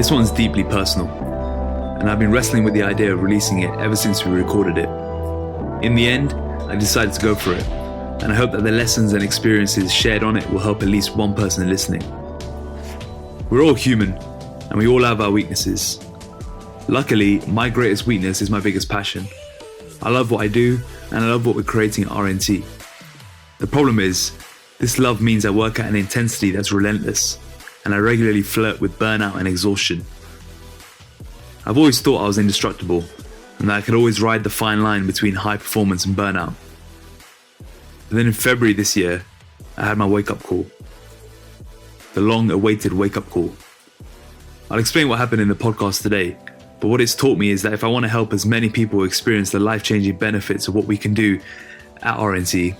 This one's deeply personal, and I've been wrestling with the idea of releasing it ever since we recorded it. In the end, I decided to go for it, and I hope that the lessons and experiences shared on it will help at least one person listening. We're all human, and we all have our weaknesses. Luckily, my greatest weakness is my biggest passion. I love what I do, and I love what we're creating at RNT. The problem is, this love means I work at an intensity that's relentless, and I regularly flirt with burnout and exhaustion. I've always thought I was indestructible, and that I could always ride the fine line between high performance and burnout. But then in February this year, I had my wake-up call. The long-awaited wake-up call. I'll explain what happened in the podcast today, but what it's taught me is that if I want to help as many people experience the life-changing benefits of what we can do at RNT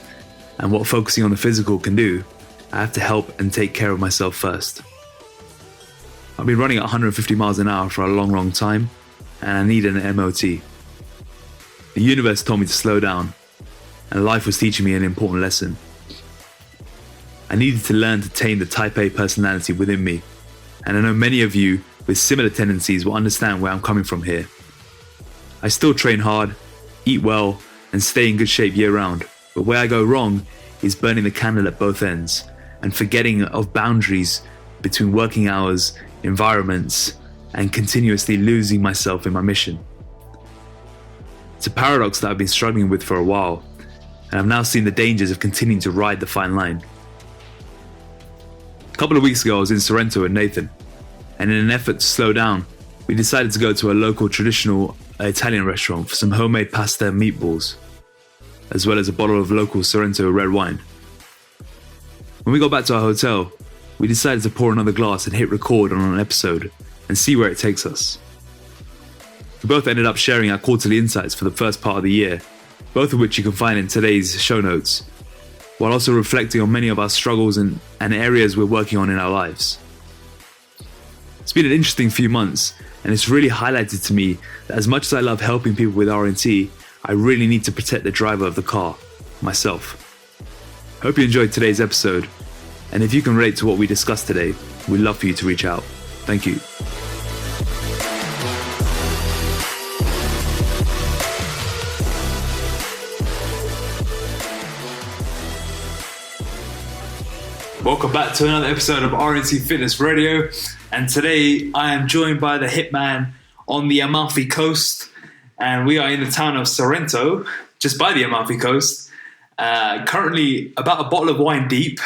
and what focusing on the physical can do, I have to help and take care of myself first. I've been running at 150 miles an hour for a long time, and I need an MOT. The universe told me to slow down, and life was teaching me an important lesson. I needed to learn to tame the type A personality within me, and I know many of you with similar tendencies will understand where I'm coming from here. I still train hard, eat well, and stay in good shape year round, but where I go wrong is burning the candle at both ends and forgetting of boundaries between working hours, environments, and continuously losing myself in my mission. It's a paradox that I've been struggling with for a while, and I've now seen the dangers of continuing to ride the fine line. A couple of weeks ago, I was in Sorrento with Nathan, and in an effort to slow down, we decided to go to a local traditional Italian restaurant for some homemade pasta and meatballs, as well as a bottle of local Sorrento red wine. When we got back to our hotel, we decided to pour another glass and hit record on an episode and see where it takes us. We both ended up sharing our quarterly insights for the first part of the year, both of which you can find in today's show notes, while also reflecting on many of our struggles and areas we're working on in our lives. It's been an interesting few months, and it's really highlighted to me that as much as I love helping people with RNT, I really need to protect the driver of the car, myself. Hope you enjoyed today's episode, and if you can relate to what we discussed today, we'd love for you to reach out. Thank you. Welcome back to another episode of RNT Fitness Radio, and today I am joined by the hitman on the Amalfi coast, and we are in the town of Sorrento, just by the Amalfi coast, currently about a bottle of wine deep,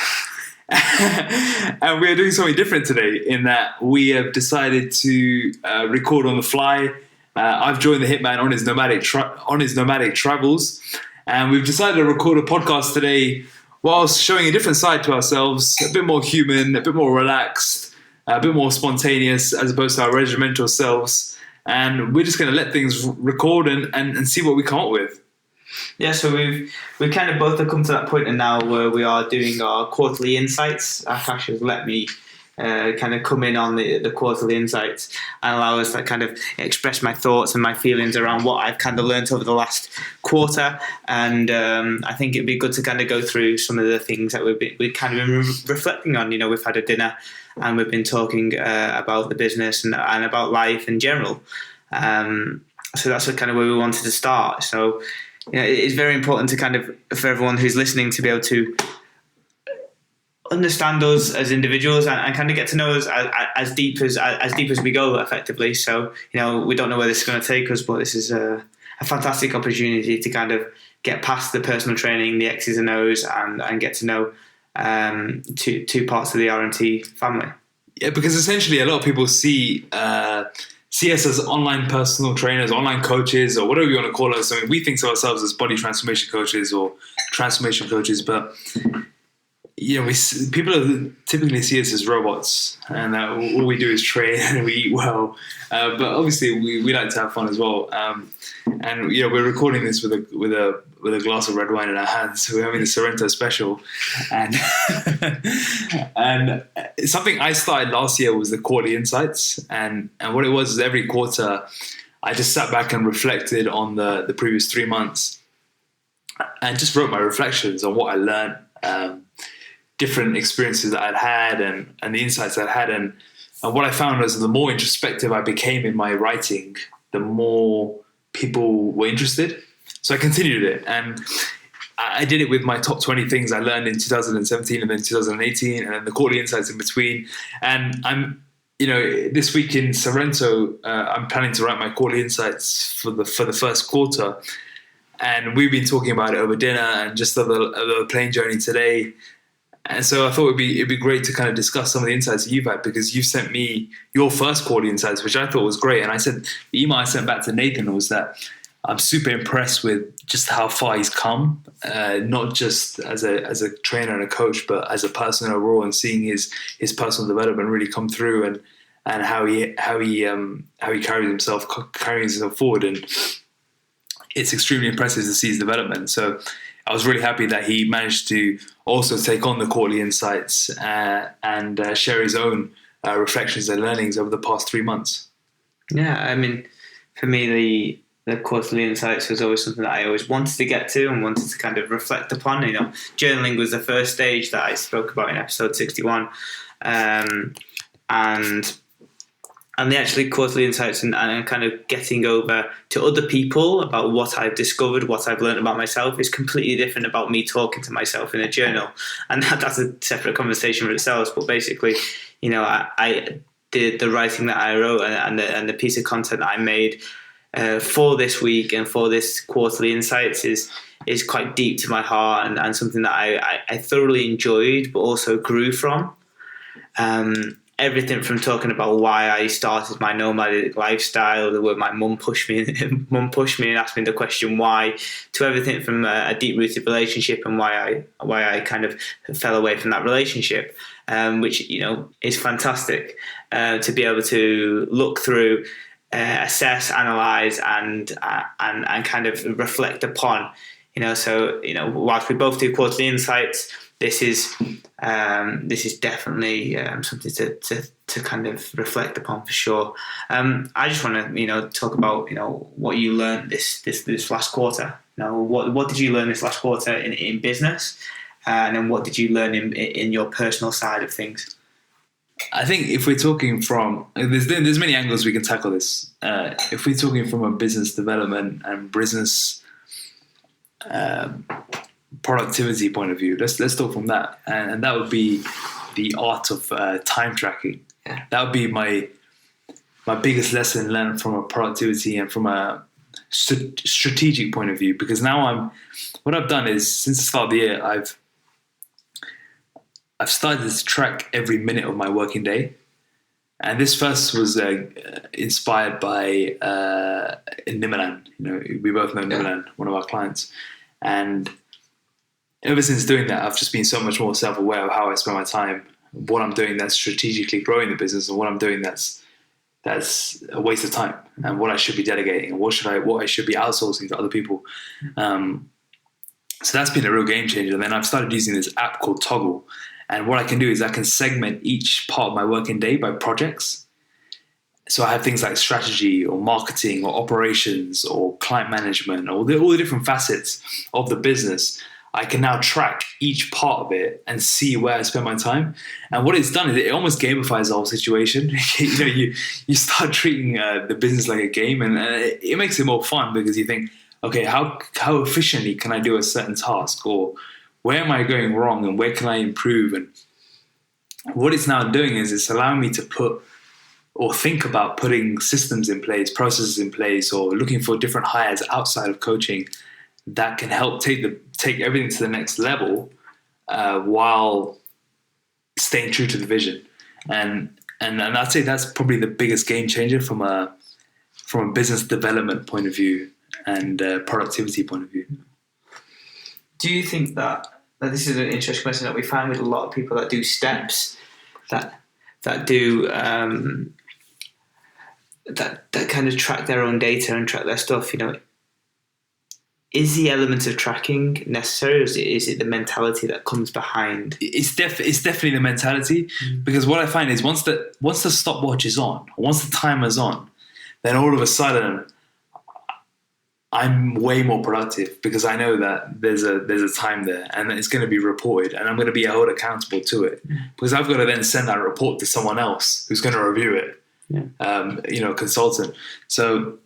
and we are doing something different today in that we have decided to record on the fly. I've joined the hitman on his nomadic travels, and we've decided to record a podcast today whilst showing a different side to ourselves, a bit more human, a bit more relaxed, a bit more spontaneous as opposed to our regimental selves. And we're just going to let things record and see what we come up with. Yeah, so we've kind of both have come to that point now where we are doing our quarterly insights. Akash has let me kind of come in on the quarterly insights and allow us to kind of express my thoughts and my feelings around what I've kind of learned over the last quarter. And I think it'd be good to kind of go through some of the things that we've kind of been reflecting on. You know, we've had a dinner and we've been talking about the business and about life in general. So that's kind of where we wanted to start. So, you know, it's very important to kind of, for everyone who's listening, to be able to understand us as individuals and kind of get to know us as deep as we go, effectively. So, you know, we don't know where this is going to take us, but this is a fantastic opportunity to kind of get past the personal training, the X's and O's, and get to know two parts of the RNT family. Yeah, because essentially a lot of people see us as online personal trainers, online coaches, or whatever you want to call us. I mean, we think of ourselves as body transformation coaches or transformation coaches, but you know, people typically see us as robots, and all we do is train and we eat well. But obviously, we like to have fun as well. And you know, we're recording this with a glass of red wine in our hands. We're having the Sorrento special, and and something I started last year was the quarterly insights. And what it was is every quarter, I just sat back and reflected on the previous 3 months, and just wrote my reflections on what I learned. Different experiences that I'd had and the insights I'd had. And And what I found was the more introspective I became in my writing, the more people were interested. So I continued it, and I did it with my top 20 things I learned in 2017 and then 2018, and then the quarterly insights in between. And I'm, this week in Sorrento, I'm planning to write my quarterly insights for the first quarter. And we've been talking about it over dinner and just the plane journey today. And so I thought it'd be great to kind of discuss some of the insights that you've had, because you've sent me your first quarterly insights, which I thought was great. And I said, the email I sent back to Nathan was that I'm super impressed with just how far he's come, not just as a trainer and a coach, but as a person overall, and seeing his personal development really come through, and how he carries himself forward. And it's extremely impressive to see his development. So I was really happy that he managed to also take on the quarterly insights and share his own reflections and learnings over the past 3 months. Yeah, I mean, for me, the quarterly insights was always something that I always wanted to get to and wanted to kind of reflect upon. Journaling was the first stage that I spoke about in episode 61, and the actually quarterly insights and kind of getting over to other people about what I've discovered, what I've learned about myself is completely different about me talking to myself in a journal. And that's a separate conversation for itself. But basically, I did the writing that I wrote and the piece of content that I made for this week and for this quarterly insights is quite deep to my heart and something that I thoroughly enjoyed, but also grew from. Everything from talking about why I started my nomadic lifestyle, where my mum pushed me and asked me the question why, to everything from a deep-rooted relationship and why I kind of fell away from that relationship, which is fantastic to be able to look through, assess, analyze, and kind of reflect upon. So whilst we both do quarterly insights, this is definitely something to kind of reflect upon for sure. I just want to talk about what you learned this last quarter. What did you learn this last quarter in business, and then what did you learn in your personal side of things? I think if we're talking from there's many angles we can tackle this. If we're talking from a business development and business productivity point of view, let's talk from that, and that would be the art of time tracking. Yeah. That would be my biggest lesson learned from a productivity and from a strategic point of view. Because now what I've done is, since the start of the year, I've started to track every minute of my working day. And this first was inspired by Nimalan. We both know Nimalan, one of our clients, and ever since doing that, I've just been so much more self-aware of how I spend my time, what I'm doing that's strategically growing the business, and what I'm doing that's a waste of time, and what I should be delegating, and what I should be outsourcing to other people. So that's been a real game changer. And then I've started using this app called Toggle, and what I can do is I can segment each part of my working day by projects. So I have things like strategy or marketing or operations or client management, or all the different facets of the business. I can now track each part of it and see where I spend my time. And what it's done is it almost gamifies the whole situation. You start treating the business like a game, and it makes it more fun, because you think, okay, how efficiently can I do a certain task, or where am I going wrong, and where can I improve? And what it's now doing is it's allowing me to put or think about putting systems in place, processes in place, or looking for different hires outside of coaching that can help take everything to the next level, while staying true to the vision. And I'd say that's probably the biggest game changer from a business development point of view and productivity point of view. Do you think that this is an interesting question that we find with a lot of people that do steps, that do that kind of track their own data and track their stuff? Is the element of tracking necessary, or is it the mentality that comes behind? It's definitely the mentality, because what I find is once the stopwatch is on, once the timer's on, then all of a sudden I'm way more productive because I know that there's a time there and that it's going to be reported and I'm going to be held accountable to it because I've got to then send that report to someone else who's going to review it, consultant. So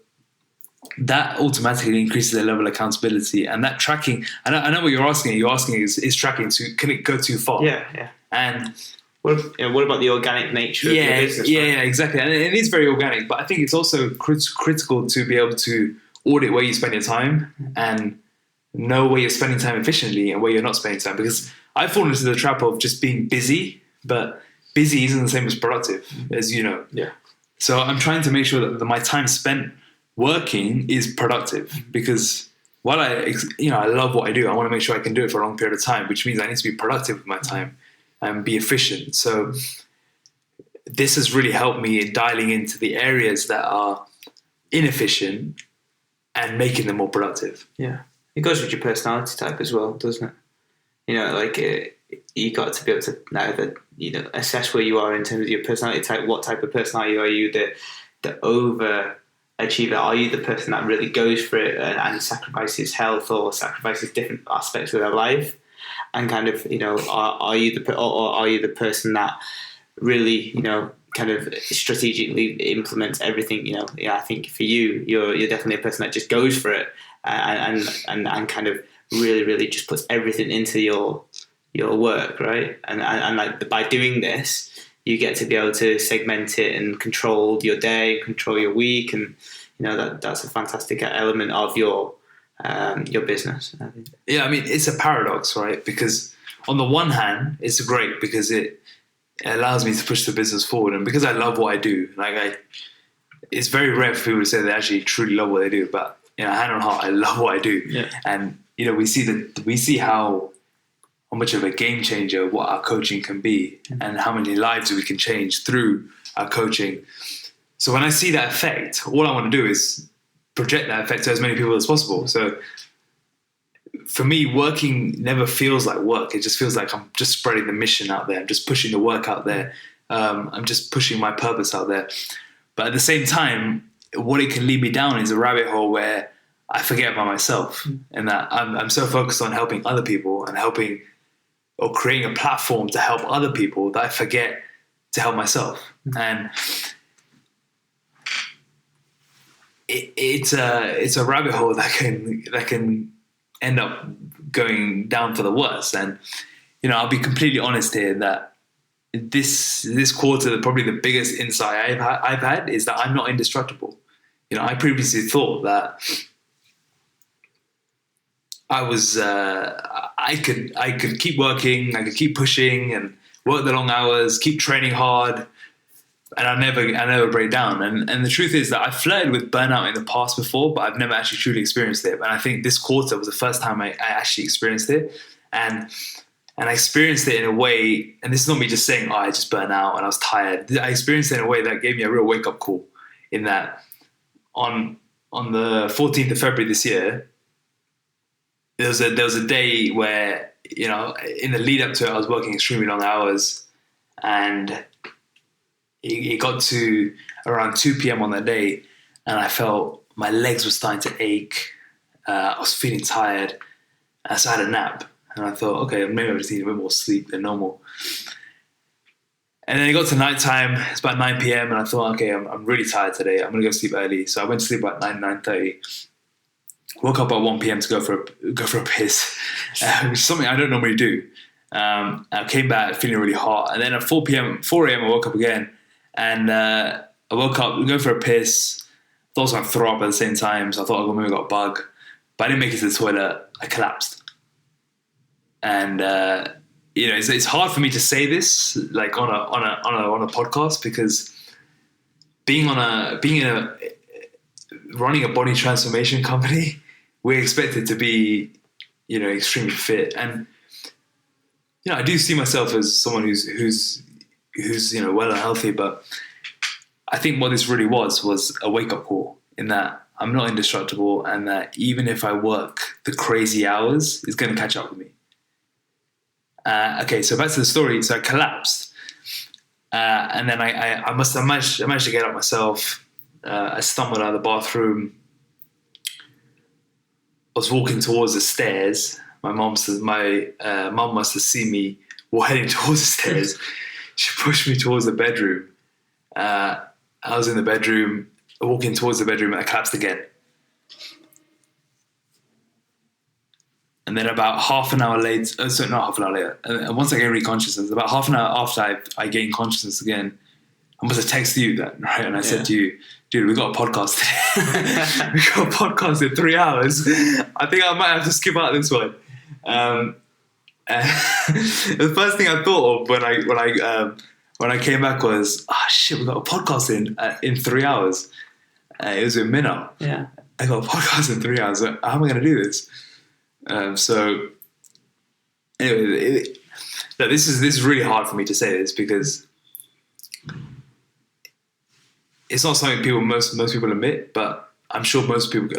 that automatically increases the level of accountability and that tracking. I know what you're asking. You're asking is tracking can it go too far? Yeah. And what about the organic nature of your business? Yeah, exactly. And it is very organic, but I think it's also critical to be able to audit where you spend your time and know where you're spending time efficiently and where you're not spending time. Because I've fallen into the trap of just being busy, but busy isn't the same as productive, as you know. Yeah. So I'm trying to make sure that my time spent working is productive because while I love what I do, I want to make sure I can do it for a long period of time, which means I need to be productive with my time and be efficient. So this has really helped me in dialing into the areas that are inefficient and making them more productive. Yeah. It goes with your personality type as well, doesn't it? You got to be able to either, assess where you are in terms of your personality type. What type of personality are you? The overachiever? Are you the person that really goes for it and sacrifices health or sacrifices different aspects of their life? And kind of, are you the person that really, kind of strategically implements everything? I think for you, you're definitely a person that just goes for it and kind of really, really just puts everything into your work, right? And like by doing this, you get to be able to segment it and control your day, control your week, and that's a fantastic element of your business. Yeah, I mean, it's a paradox, right? Because on the one hand, it's great because it allows me to push the business forward, and because I love what I do, it's very rare for people to say they actually truly love what they do. But hand on heart, I love what I do, and we see how much of a game changer what our coaching can be, and how many lives we can change through our coaching. So when I see that effect, all I want to do is project that effect to as many people as possible. So for me, working never feels like work. It just feels like I'm just spreading the mission out there. I'm just pushing the work out there. I'm just pushing my purpose out there. But at the same time, what it can lead me down is a rabbit hole where I forget about myself, and that I'm so focused on helping other people and helping or creating a platform to help other people that I forget to help myself. And it's a rabbit hole that can end up going down for the worst. And I'll be completely honest here that this quarter, probably the biggest insight I've had is that I'm not indestructible. I previously thought that I was I could keep working, I could keep pushing and work the long hours, keep training hard, and I never break down. And the truth is that I flirted with burnout in the past before, but I've never actually truly experienced it. And I think this quarter was the first time I actually experienced it. And I experienced it in a way, and this is not me just saying, I just burnt out and I was tired. I experienced it in a way that gave me a real wake-up call, in that on the 14th of February this year, there was a day where, in the lead up to it, I was working extremely long hours, and it got to around 2 p.m. on that day, and I felt my legs were starting to ache. I was feeling tired, and so I had a nap. And I thought, okay, maybe I just need a bit more sleep than normal. And then it got to nighttime. It's about 9 p.m. and I thought, okay, I'm really tired today. I'm going to go sleep early. So I went to sleep about 9:30. Woke up at 1 p.m. to go for a piss, which is something I don't normally do. I came back feeling really hot. And then at 4 a.m. I woke up again. And I woke up, going for a piss. Thought I was going to throw up at the same time. So I thought maybe I got a bug. But I didn't make it to the toilet. I collapsed. And it's hard for me to say this like on a podcast, because running a body transformation company, we're expected to be extremely fit, and I do see myself as someone who's well and healthy, but I think what this really was a wake-up call, in that I'm not indestructible, and that even if I work the crazy hours, it's going to catch up with me. Okay, so back to the story. So I collapsed, and then I managed to get up myself. I stumbled out of the bathroom, was walking towards the stairs. My mum must have seen me heading towards the stairs. She pushed me towards the bedroom. I was in the bedroom, walking towards the bedroom, and I collapsed again. And then about half an hour later, not half an hour later, and once I gained consciousness, about half an hour after I gained consciousness again, I must have texted you that, right? And I said to you, dude, we got a podcast today. We got a podcast in 3 hours. I think I might have to skip out this one. The first thing I thought of when I came back was, shit, we got a podcast in 3 hours. It was with Minna. Yeah. I got a podcast in 3 hours. How am I going to do this? So anyway, this is really hard for me to say this because it's not something most people admit, but I'm sure a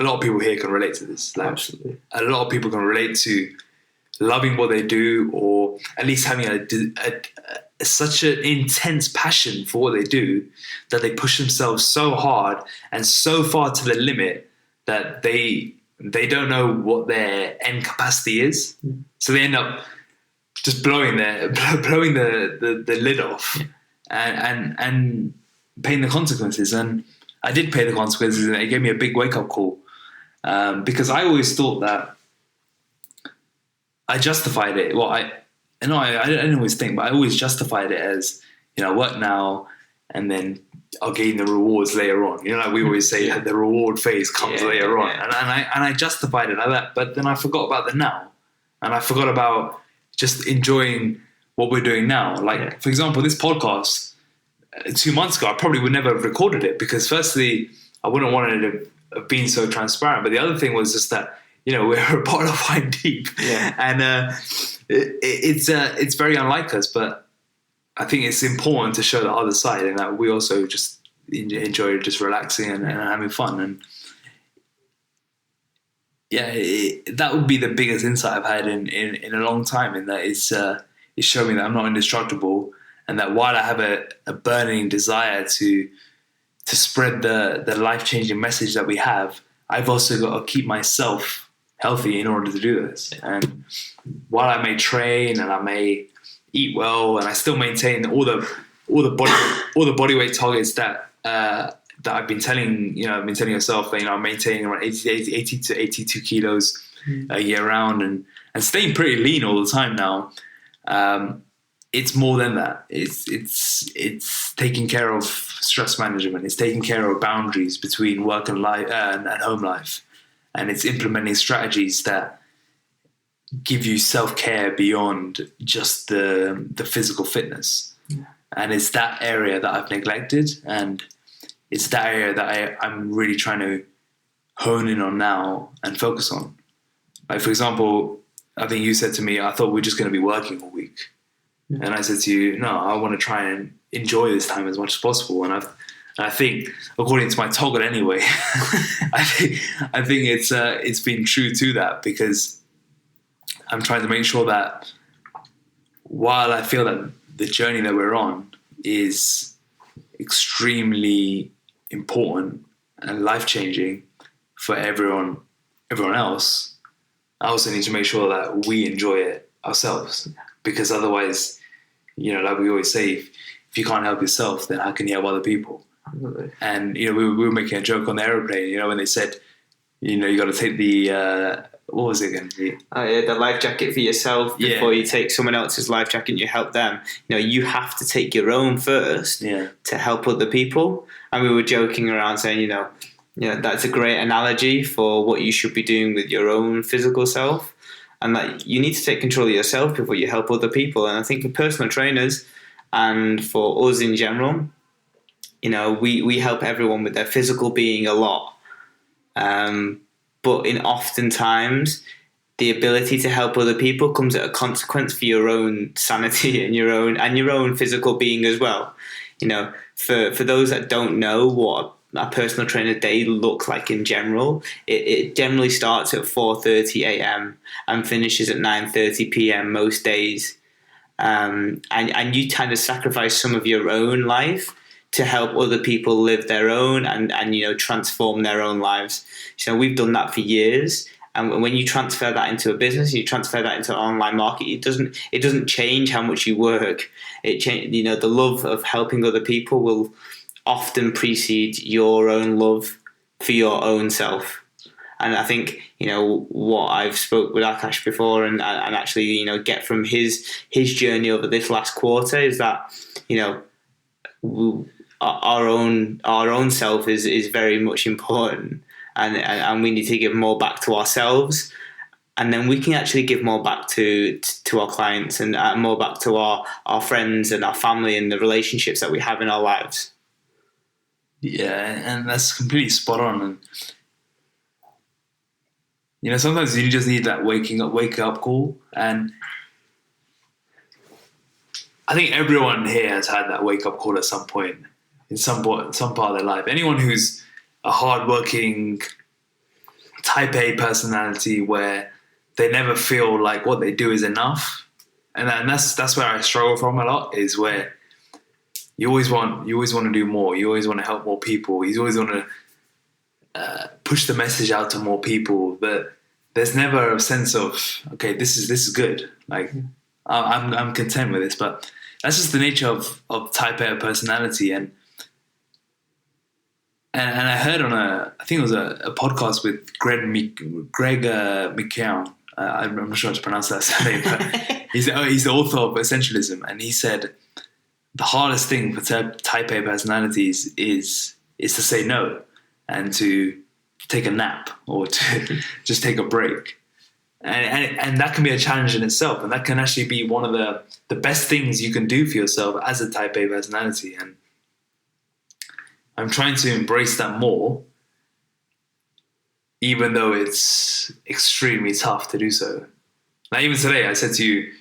lot of people here can relate to this. Like, absolutely. A lot of people can relate to loving what they do, or at least having such an intense passion for what they do that they push themselves so hard and so far to the limit that they don't know what their end capacity is. So they end up just blowing the lid off and paying the consequences. And I did pay the consequences, and it gave me a big wake-up call because I always thought that I justified it. Well, I didn't always think, but I always justified it as, I work now and then I'll gain the rewards later on. Like we always say, the reward phase comes later on. And I justified it like that. But then I forgot about the now. And I forgot about just enjoying what we're doing now. Like, for example, this podcast 2 months ago, I probably would never have recorded it because firstly, I wouldn't want it to have been so transparent. But the other thing was just that, we're a bottle of wine deep. Yeah. And it's very unlike us, but I think it's important to show the other side, and that we also just enjoy just relaxing and having fun. And that would be the biggest insight I've had in a long time, in that it's showing me that I'm not indestructible, and that while I have a burning desire to spread the life-changing message that we have, I've also got to keep myself healthy in order to do this. And while I may train and I may eat well, and I still maintain all the body weight targets that I've been telling yourself that I'm maintaining around 80 to 82 kilos a year round, and staying pretty lean all the time now. It's more than that. It's taking care of stress management. It's taking care of boundaries between work and life and home life, and it's implementing strategies that give you self-care beyond just the physical fitness. Yeah. And it's that area that I've neglected, and it's that area that I'm really trying to hone in on now and focus on. Like, for example, I think you said to me, I thought we're just going to be working all week. Yeah. And I said to you, no, I want to try and enjoy this time as much as possible. And I think, according to my toggle anyway, I think it's been true to that, because I'm trying to make sure that while I feel that the journey that we're on is extremely important and life-changing for everyone else, I also need to make sure that we enjoy it ourselves, because otherwise, like we always say, if you can't help yourself, then how can you help other people? Absolutely. And we were making a joke on the aeroplane, when they said, you got to take the what was it going to be? The life jacket for yourself before you take someone else's life jacket and you help them. You have to take your own first to help other people. And we were joking around saying, that's a great analogy for what you should be doing with your own physical self. And that you need to take control of yourself before you help other people. And I think for personal trainers and for us in general, we help everyone with their physical being a lot. But oftentimes, the ability to help other people comes at a consequence for your own sanity and your own physical being as well. For those that don't know what a personal trainer day looks like in general, it generally starts at 4:30 a.m. and finishes at 9:30 p.m. most days. And you kind of sacrifice some of your own life to help other people live their own and transform their own lives. So we've done that for years, And when you transfer that into a business, you transfer that into an online market, it doesn't change how much you work. The love of helping other people will often precede your own love for your own self. And I think, what I've spoke with Akash before and actually, get from his journey over this last quarter is that, our own self is very much important. And we need to give more back to ourselves, and then we can actually give more back to our clients and more back to our friends and our family and the relationships that we have in our lives. Yeah, and that's completely spot on. And sometimes you just need that wake up call, and I think everyone here has had that wake up call at some point in some part of their life. Anyone who's a hardworking type A personality where they never feel like what they do is enough, and that's where I struggle from a lot, is where you always want to do more, you always want to help more people, you always want to push the message out to more people, but there's never a sense of, okay, this is good, like I'm content with this. But that's just the nature of type A personality. And I heard on I think it was a podcast with Greg McKeown. I'm not sure how to pronounce that name, but he's the author of Essentialism, and he said the hardest thing for type A personalities is to say no and to take a nap or to just take a break. And that can be a challenge in itself, and that can actually be one of the best things you can do for yourself as a type A personality. And I'm trying to embrace that more, even though it's extremely tough to do so. Now, even today, I said to you,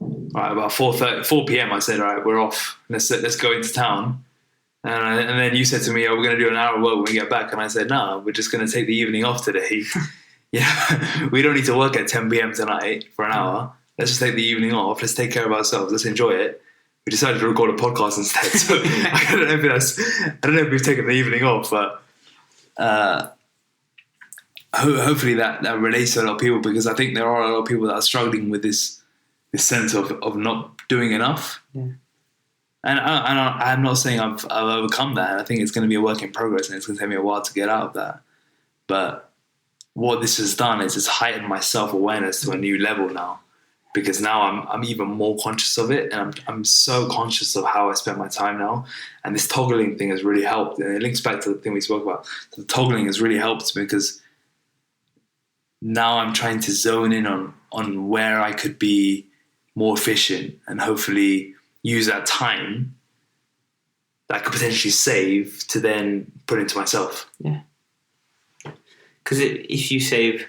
all right, about 4 p.m., I said, all right, we're off. Let's go into town. And then you said to me, oh, we're going to do an hour work when we get back. And I said, no, we're just going to take the evening off today. We don't need to work at 10 p.m. tonight for an hour. Let's just take the evening off. Let's take care of ourselves. Let's enjoy it. We decided to record a podcast instead. So I don't know if we've taken the evening off, but hopefully that relates to a lot of people, because I think there are a lot of people that are struggling with this sense of not doing enough. Yeah. And I'm not saying I've overcome that. I think it's going to be a work in progress, and it's going to take me a while to get out of that. But what this has done is it's heightened my self-awareness to a new level now, because now I'm even more conscious of it, and I'm so conscious of how I spend my time now. And this toggling thing has really helped, and it links back to the thing we spoke about. The toggling has really helped, because now I'm trying to zone in on where I could be more efficient and hopefully use that time that I could potentially save to then put into myself. Yeah. Because if you save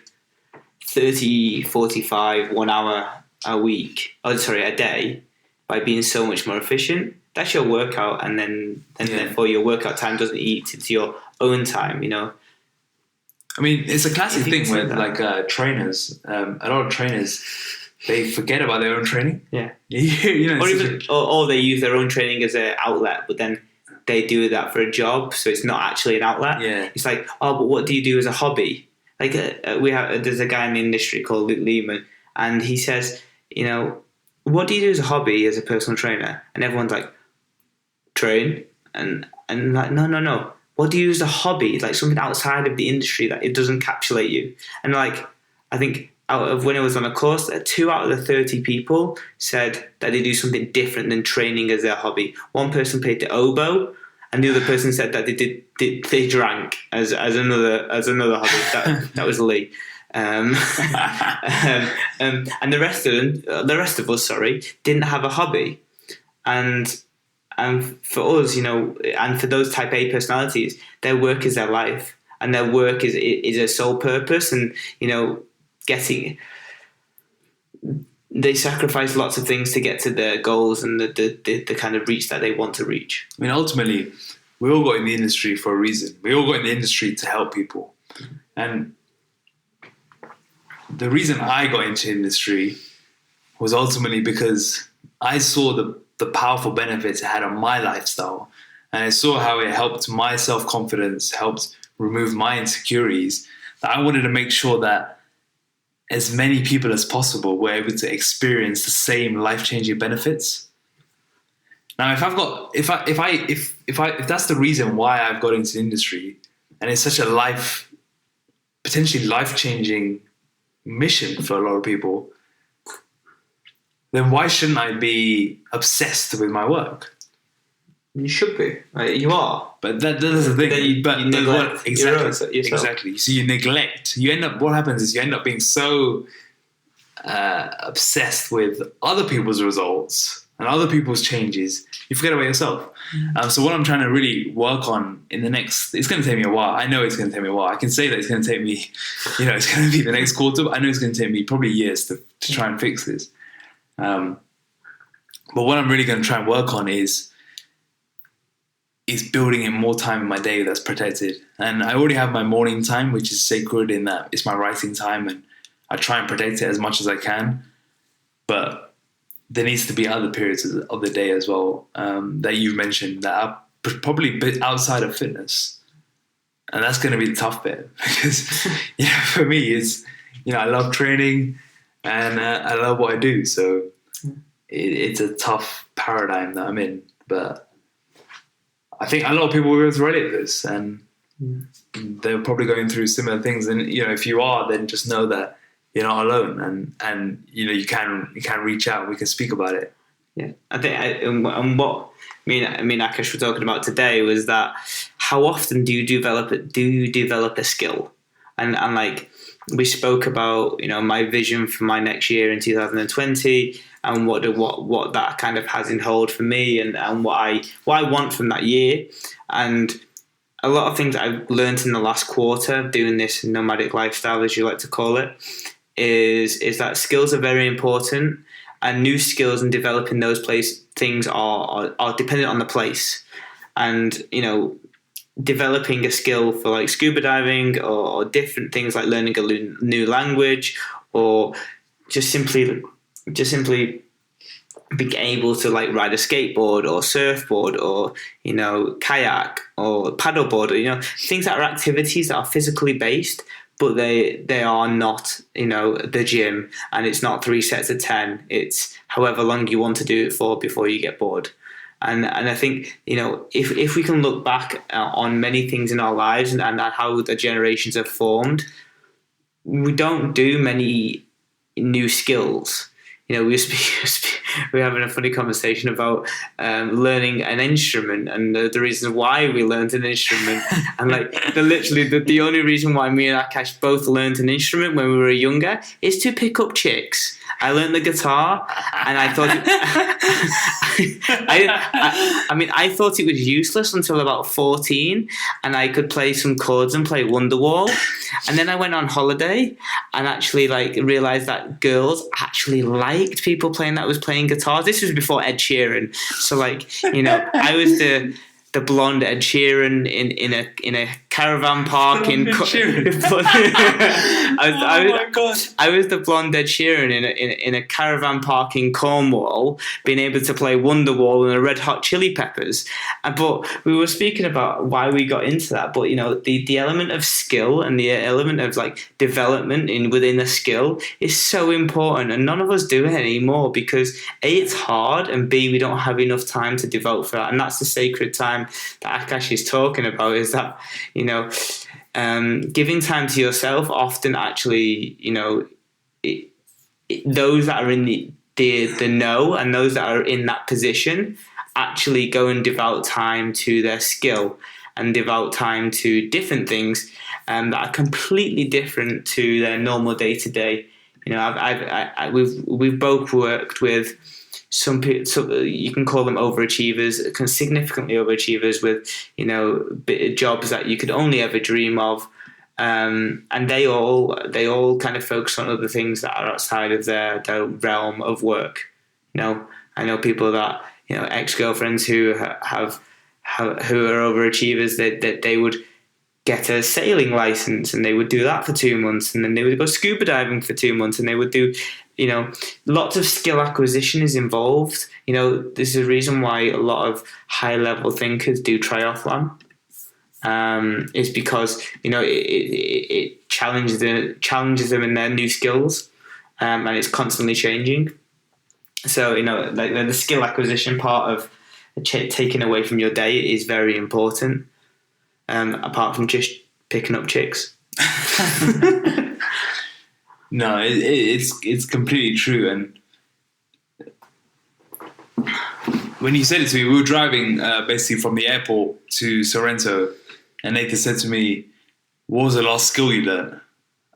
30, 45, 1 hour a day by being so much more efficient, that's your workout, and therefore your workout time doesn't eat into your own time, I mean, it's a classic thing with trainers. A lot of trainers, they forget about their own training. Yeah. Or they use their own training as an outlet, but then they do that for a job, so it's not actually an outlet. Yeah. It's like, oh, but what do you do as a hobby? Like there's a guy in the industry called Luke Lehman, and he says, what do you do as a hobby as a personal trainer? And everyone's like, train, and like, no. What do you do as a hobby? Like something outside of the industry that it doesn't encapsulate you. And like, I think out of when I was on a course, 2 out of the 30 people said that they do something different than training as their hobby. One person played the oboe, and the other person said that they drank as another hobby. That was Lee. And the rest of us, didn't have a hobby. And for us, and for those type A personalities, their work is their life, and their work is a sole purpose. And they sacrifice lots of things to get to their goals and the kind of reach that they want to reach. I mean, ultimately, we all got in the industry for a reason. We all got in the industry to help people. And the reason I got into industry was ultimately because I saw the powerful benefits it had on my lifestyle. And I saw how it helped my self-confidence, helped remove my insecurities. That I wanted to make sure that as many people as possible were able to experience the same life-changing benefits. Now, if that's the reason why I've got into the industry, and it's such a potentially life-changing mission for a lot of people, then why shouldn't I be obsessed with my work? You should be. Right? You are. But that's the thing. Then you neglect yourself. Exactly. So you neglect. What happens is you end up being so obsessed with other people's results and other people's changes, you forget about yourself. So what I'm trying to really work on it's going to take me a while. I know it's going to take me a while. I can say that it's going to take me, it's going to be the next quarter, but I know it's going to take me probably years to try and fix this. But what I'm really going to try and work on is building in more time in my day that's protected. And I already have my morning time, which is sacred in that it's my writing time, and I try and protect it as much as I can. But there needs to be other periods of the day as well that you've mentioned that are probably a bit outside of fitness. And that's going to be the tough bit because, for me, it's, I love training and I love what I do. So it's a tough paradigm that I'm in. But I think a lot of people will be able to relate to this, and they're probably going through similar things. And if you are, then just know that you're not alone, and you can reach out. We can speak about it. Yeah, I think, and what me and Akash were talking about today was that how often do you develop a skill, and like we spoke about my vision for my next year in 2020. And what that kind of has in hold for me, and what I want from that year, and a lot of things I've learned in the last quarter doing this nomadic lifestyle, as you like to call it, is that skills are very important, and new skills and developing those things are dependent on the place, and developing a skill for like scuba diving or different things like learning a new language, or just simply being able to like ride a skateboard or surfboard or kayak or paddleboard, or things that are activities that are physically based, but they are not the gym, and it's not 3 sets of 10. It's however long you want to do it for before you get bored. And I think if we can look back on many things in our lives and how the generations have formed, we don't do many new skills. We were having a funny conversation about learning an instrument and the reason why we learned an instrument. And like the only reason why me and Akash both learned an instrument when we were younger is to pick up chicks. I learned the guitar, and I thought I thought it was useless until about 14, and I could play some chords and play Wonderwall. And then I went on holiday and actually realized that girls actually liked people playing guitars. This was before Ed Sheeran, so I was the blonde Ed Sheeran in a caravan park in. I was the blonde Ed Sheeran in a caravan park in Cornwall, being able to play Wonderwall and the Red Hot Chili Peppers. But we were speaking about why we got into that. But the element of skill and the element of development within a skill is so important, and none of us do it anymore because A, it's hard, and B, we don't have enough time to devote for that. And that's the sacred time that Akash is talking about, is that giving time to yourself often actually those that are in the know and those that are in that position actually go and devote time to their skill and devote time to different things that are completely different to their normal day-to-day. We've both worked with some people, so you can call them overachievers, significantly overachievers with jobs that you could only ever dream of, and they all kind of focus on other things that are outside of their realm of work. I know people that ex-girlfriends who are overachievers, that they would get a sailing license and they would do that for 2 months, and then they would go scuba diving for 2 months, and they would do lots of skill acquisition is involved. There's a reason why a lot of high level thinkers do triathlon, is because it challenges them in their new skills, and it's constantly changing. So like the skill acquisition part of taking away from your day is very important. Apart from just picking up chicks. No, it's completely true. And when you said it to me, we were driving basically from the airport to Sorrento, and Nathan said to me, "What was the last skill you learned?"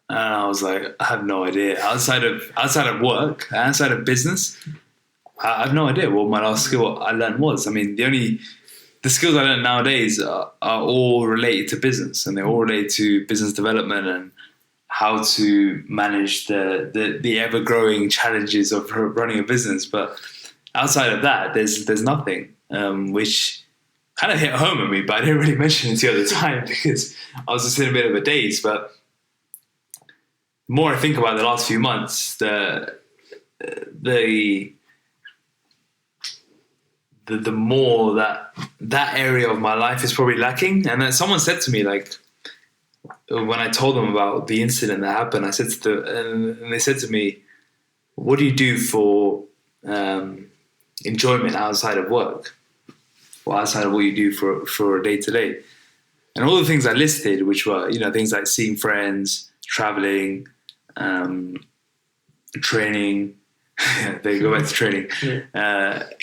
And I was like, "I have no idea. Outside of work, outside of business, I have no idea what my last skill I learned was." I mean, the skills I learn nowadays are all related to business, and they're all related to business development and how to manage the ever-growing challenges of running a business. But outside of that, there's nothing, which kind of hit home at me, but I didn't really mention it to you at the time because I was just in a bit of a daze. But the more I think about the last few months, the more that area of my life is probably lacking. And then someone said to me, like, when I told them about the incident that happened, I said and they said to me, "What do you do for enjoyment outside of work, or outside of what you do for a day to day?" And all the things I listed, which were things like seeing friends, traveling, training. They go back to training,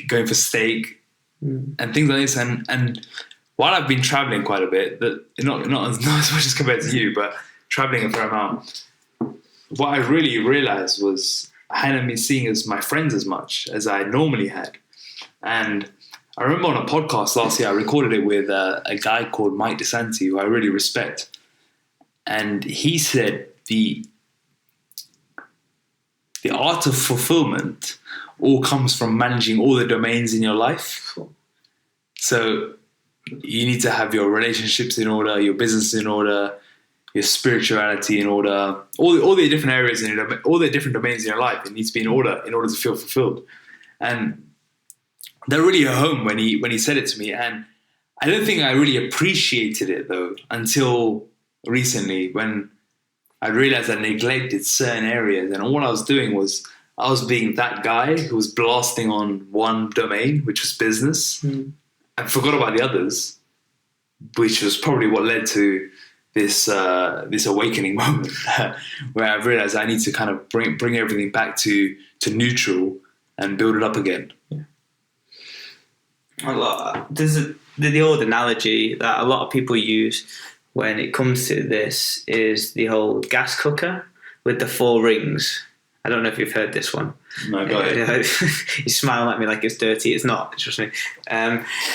going for steak, and things like this. And while I've been traveling quite a bit, not as much as compared to you, but traveling a fair amount, what I really realized was I hadn't been seeing my friends as much as I normally had. And I remember on a podcast last year, I recorded it with a guy called Mike DeSanti, who I really respect. And he said the art of fulfillment all comes from managing all the domains in your life. So you need to have your relationships in order, your business in order, your spirituality in order, all the different areas all the different domains in your life. It needs to be in order to feel fulfilled. And that really hit home when he said it to me. And I don't think I really appreciated it though until recently, when I realized I neglected certain areas, and all I was doing was I was being that guy who was blasting on one domain, which was business, and forgot about the others, which was probably what led to this awakening moment where I realized I need to kind of bring everything back to neutral and build it up again. Yeah. There's the old analogy that a lot of people use when it comes to this is the old gas cooker with the 4 rings. I don't know if you've heard this one. No, go ahead. You smile at me like it's dirty. It's not. Trust me.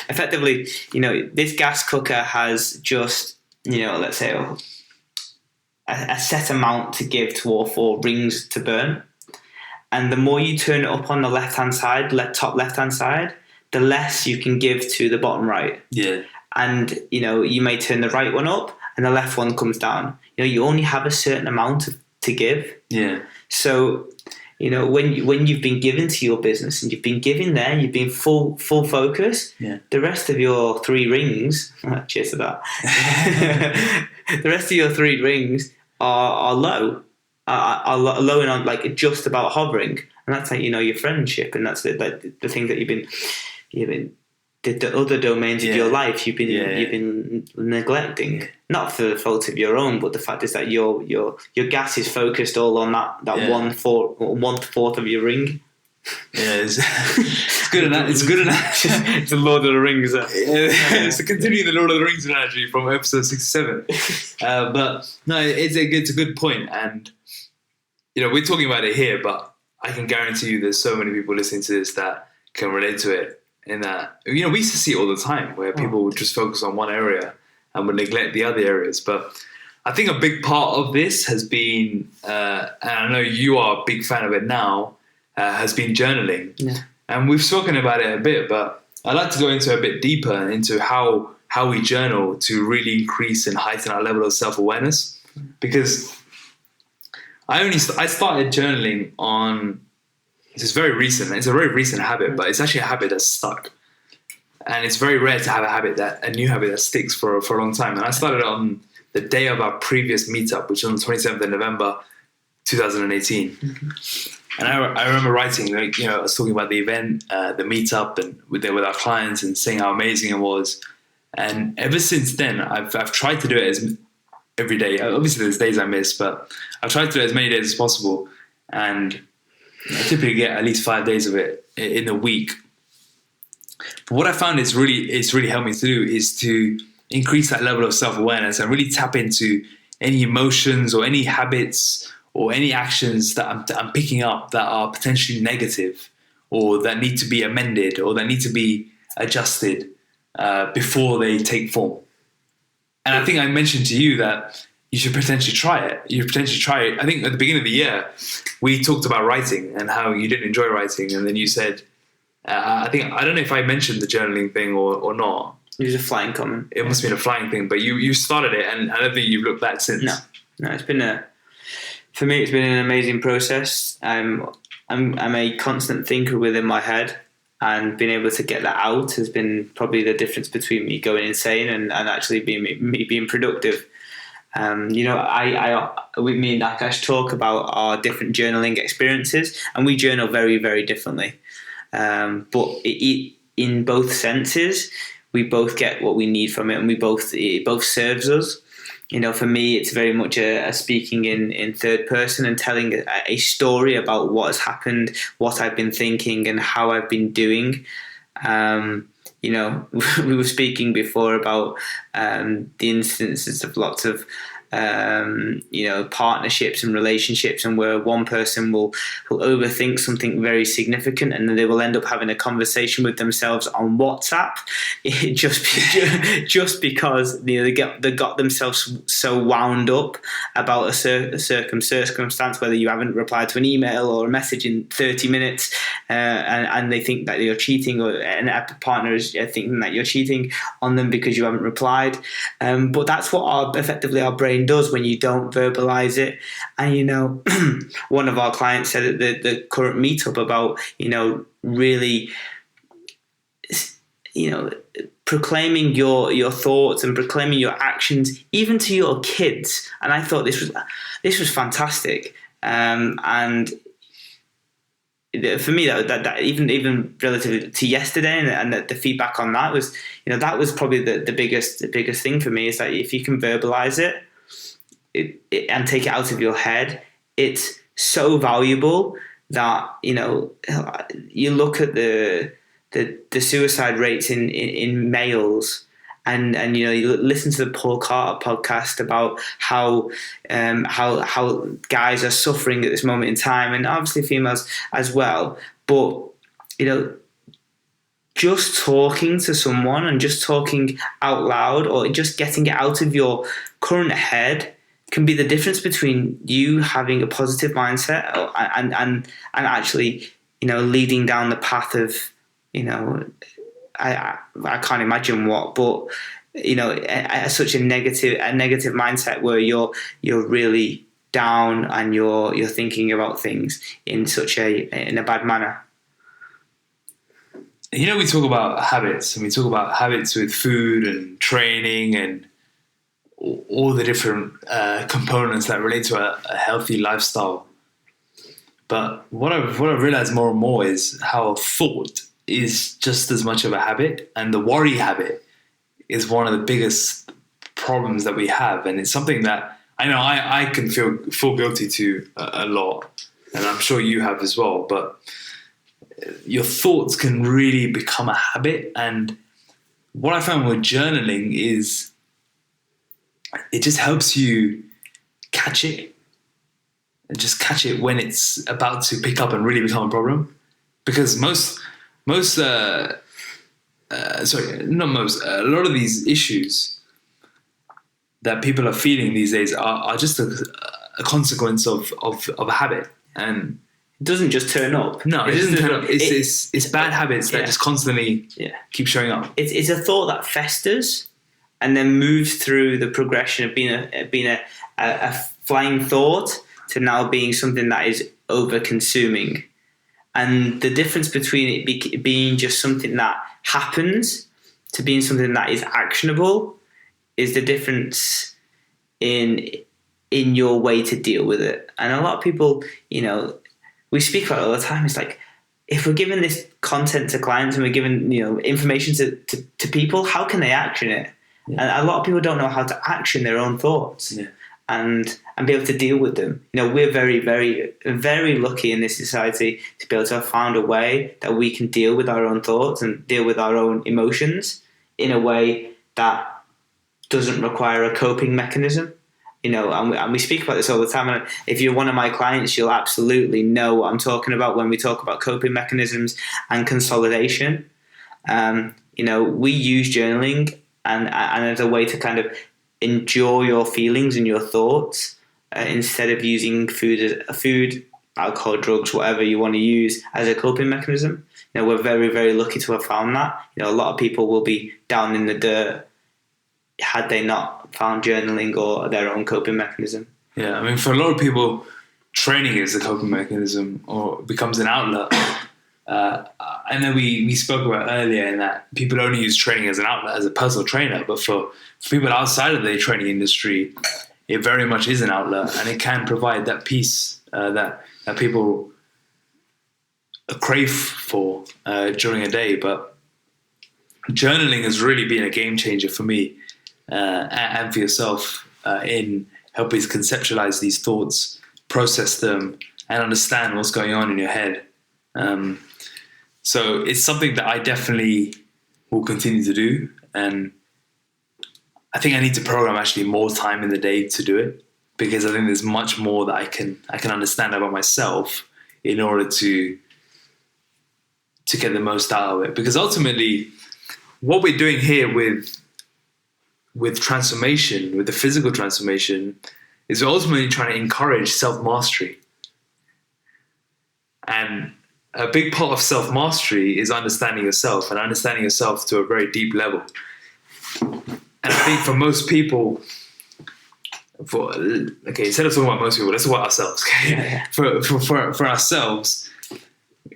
Effectively, this gas cooker has just, let's say a set amount to give to all 4 rings to burn. And the more you turn it up on the left-hand side, top left-hand side, the less you can give to the bottom right. Yeah. And, you may turn the right one up and the left one comes down. You only have a certain amount to give. Yeah. So, when you've been given to your business and you've been giving there, you've been full focus. Yeah. The rest of your 3 rings, cheers to that. The rest of your 3 rings are low, are low and on, like just about hovering, and that's like your friendship, and that's the thing that you've been the other domains of your life you've been neglecting, not for the fault of your own, but the fact is that your gas is focused all on that 1/4 of your ring. Yeah, it's good enough. It's good enough. It's the Lord of the Rings. It's continuing the Lord of the Rings analogy from episode 67. But no, it's a good point, and we're talking about it here, but I can guarantee you there's so many people listening to this that can relate to it. In that, we used to see it all the time where people would just focus on one area and would neglect the other areas. But I think a big part of this has been, and I know you are a big fan of it now, has been journaling. Yeah. And we've spoken about it a bit, but I'd like to go into a bit deeper into how we journal to really increase and heighten our level of self-awareness. Because I started journaling on... It's very recent. It's a very recent habit, but it's actually a habit that's stuck. And it's very rare to have a new habit that sticks for a long time. And I started on the day of our previous meetup, which was on the 27th of November, 2018. And I remember writing, like, I was talking about the event, the meetup, and with our clients, and saying how amazing it was. And ever since then, I've tried to do it every day. Obviously, there's days I miss, but I've tried to do it as many days as possible. And I typically get at least 5 days of it in a week. But what I found it's really helped me to do is to increase that level of self-awareness and really tap into any emotions or any habits or any actions that I'm picking up that are potentially negative, or that need to be amended, or that need to be adjusted before they take form. And I think I mentioned to you that you should potentially try it. I think at the beginning of the year, we talked about writing and how you didn't enjoy writing. And then you said, I don't know if I mentioned the journaling thing or not. It was a flying comment. It must have been a flying thing, but you started it, and I don't think you've looked back since. No, for me, it's been an amazing process. I'm a constant thinker within my head, and being able to get that out has been probably the difference between me going insane and actually being productive. I with me and Akash talk about our different journaling experiences, and we journal very, very differently. But in both senses, we both get what we need from it, and it both serves us. For me, it's very much a speaking in third person and telling a story about what has happened, what I've been thinking, and how I've been doing. We were speaking before about the instances of lots of partnerships and relationships, and where one person will overthink something very significant, and then they will end up having a conversation with themselves on WhatsApp, just because they got themselves so wound up about a circumstance, whether you haven't replied to an email or a message in 30 minutes, and they think that you're cheating, and a partner is thinking that you're cheating on them because you haven't replied. But that's what effectively our brain does when you don't verbalize it. And one of our clients said at the current meetup about really proclaiming your thoughts and proclaiming your actions even to your kids. And I thought this was fantastic. And for me, that even relatively to yesterday, and the feedback on that was, that was probably the biggest thing for me, is that if you can verbalize it and take it out of your head, it's so valuable that you look at the suicide rates in males, and you listen to the Paul Carter podcast about how guys are suffering at this moment in time, and obviously females as well. But just talking to someone and just talking out loud, or just getting it out of your current head, can be the difference between you having a positive mindset and actually leading down the path of I can't imagine what, but such a negative mindset where you're really down and you're thinking about things in a bad manner. We talk about habits, and we talk about habits with food and training and all the different components that relate to a healthy lifestyle. But what I've realized more and more is how thought is just as much of a habit, and the worry habit is one of the biggest problems that we have. And it's something that I know I can feel guilty to a lot, and I'm sure you have as well. But your thoughts can really become a habit. And what I found with journaling is it just helps you catch it, and just catch it when it's about to pick up and really become a problem. Because a lot of these issues that people are feeling these days are just a consequence of a habit. And it doesn't just turn up. No, it doesn't turn up. It's bad habits that just constantly keep showing up. It's a thought that festers and then moves through the progression of being a flying thought to now being something that is over-consuming. And the difference between it being just something that happens to being something that is actionable is the difference in your way to deal with it. And a lot of people, we speak about it all the time. It's like, if we're giving this content to clients and we're giving, information to people, how can they action it? Yeah. And a lot of people don't know how to action their own thoughts. Yeah. And be able to deal with them. We're very, very, very lucky in this society to be able to have found a way that we can deal with our own thoughts and deal with our own emotions in a way that doesn't require a coping mechanism. And we speak about this all the time. And if you're one of my clients, you'll absolutely know what I'm talking about when we talk about coping mechanisms and consolidation. We use journaling and as a way to kind of enjoy your feelings and your thoughts instead of using food, alcohol, drugs, whatever you want to use as a coping mechanism. We're very, very lucky to have found that. A lot of people will be down in the dirt had they not found journaling or their own coping mechanism. Yeah, I mean, for a lot of people, training is a coping mechanism or becomes an outlet. And then we spoke about earlier in that people only use training as an outlet, as a personal trainer, but for people outside of the training industry, it very much is an outlet, and it can provide that peace that people crave for during a day. But journaling has really been a game changer for me and for yourself in helping conceptualize these thoughts, process them, and understand what's going on in your head. So it's something that I definitely will continue to do, and I think I need to program actually more time in the day to do it, because I think there's much more that I can understand about myself in order to get the most out of it. Because ultimately, what we're doing here with transformation, with the physical transformation, is we're ultimately trying to encourage self-mastery. And a big part of self-mastery is understanding yourself, and understanding yourself to a very deep level. And I think for most people, instead of talking about most people, let's talk about ourselves. Okay? Yeah. For ourselves,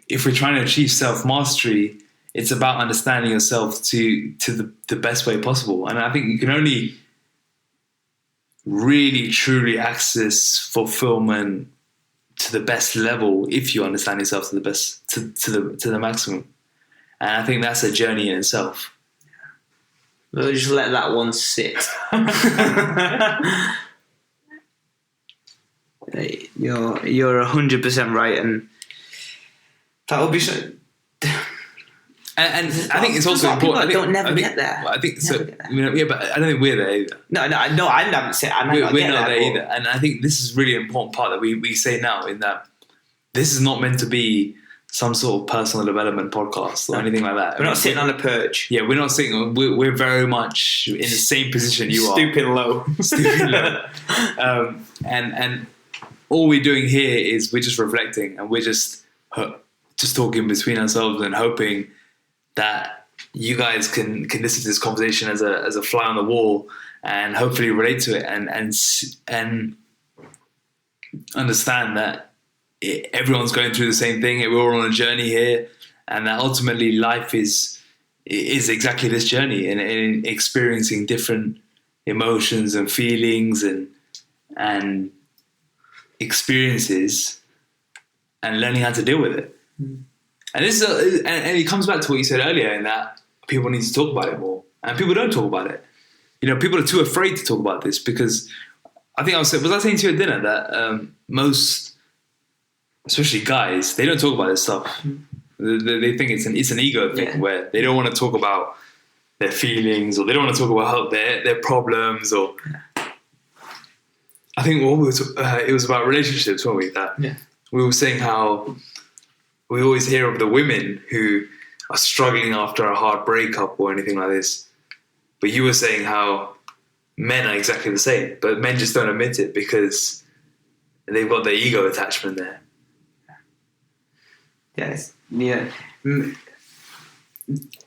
if we're trying to achieve self-mastery, it's about understanding yourself to the best way possible. And I think you can only really, truly access fulfillment to the best level if you understand yourself to the best, to the maximum. And I think that's a journey in itself. We'll just let that one sit. You're 100% right, and that will be so. And I think it's also important. People don't never get there. I think so. Yeah, but I don't think we're there either. No, I haven't said. We're not there either. And I think this is really an important part that we say now, in that this is not meant to be some sort of personal development podcast or anything like that. We're not sitting on a perch. Yeah, we're not sitting. We're very much in the same position you are. Stooping low. And all we're doing here is we're just reflecting, and we're just talking between ourselves and hoping that you guys can listen to this conversation as a fly on the wall and hopefully relate to it and understand that everyone's going through the same thing. We're all on a journey here, and that ultimately life is exactly this journey, in experiencing different emotions and feelings and experiences, and learning how to deal with it. And this is and it comes back to what you said earlier, in that people need to talk about it more, and people don't talk about it. People are too afraid to talk about this, because I think was I saying to you at dinner that most, especially guys, they don't talk about this stuff. They think it's an ego thing, where they don't want to talk about their feelings, or they don't want to talk about their problems, or I think it was about relationships, weren't we? That we were saying how we always hear of the women who are struggling after a hard breakup or anything like this. But you were saying how men are exactly the same, but men just don't admit it because they've got their ego attachment there. Yes. Yeah.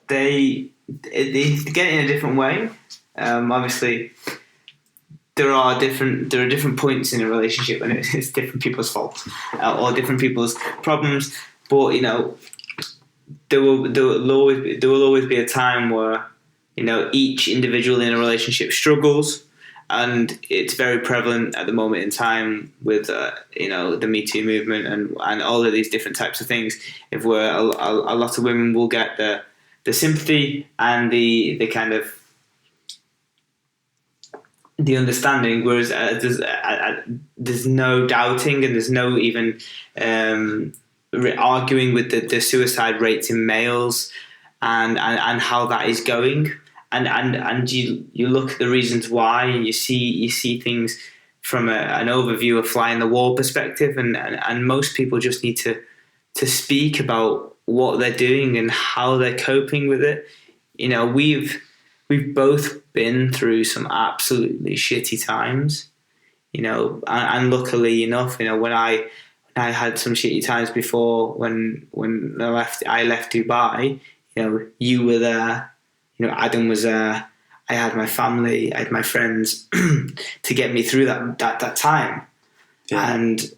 They get it in a different way. Obviously, there are different points in a relationship, and it's different people's faults or different people's problems. But there will always be a time where each individual in a relationship struggles, and it's very prevalent at the moment in time with the Me Too movement and all of these different types of things. If we're a lot of women will get the sympathy and the kind of the understanding, whereas there's no doubting and there's no even arguing with the suicide rates in males and how that is going. And you look at the reasons why, and you see things from an overview, a fly in the wall perspective, and most people just need to speak about what they're doing and how they're coping with it. We've both been through some absolutely shitty times, and luckily enough, when I had some shitty times before when I left Dubai, you were there. Adam was there. I had my family, I had my friends to get me through that time. Yeah. And,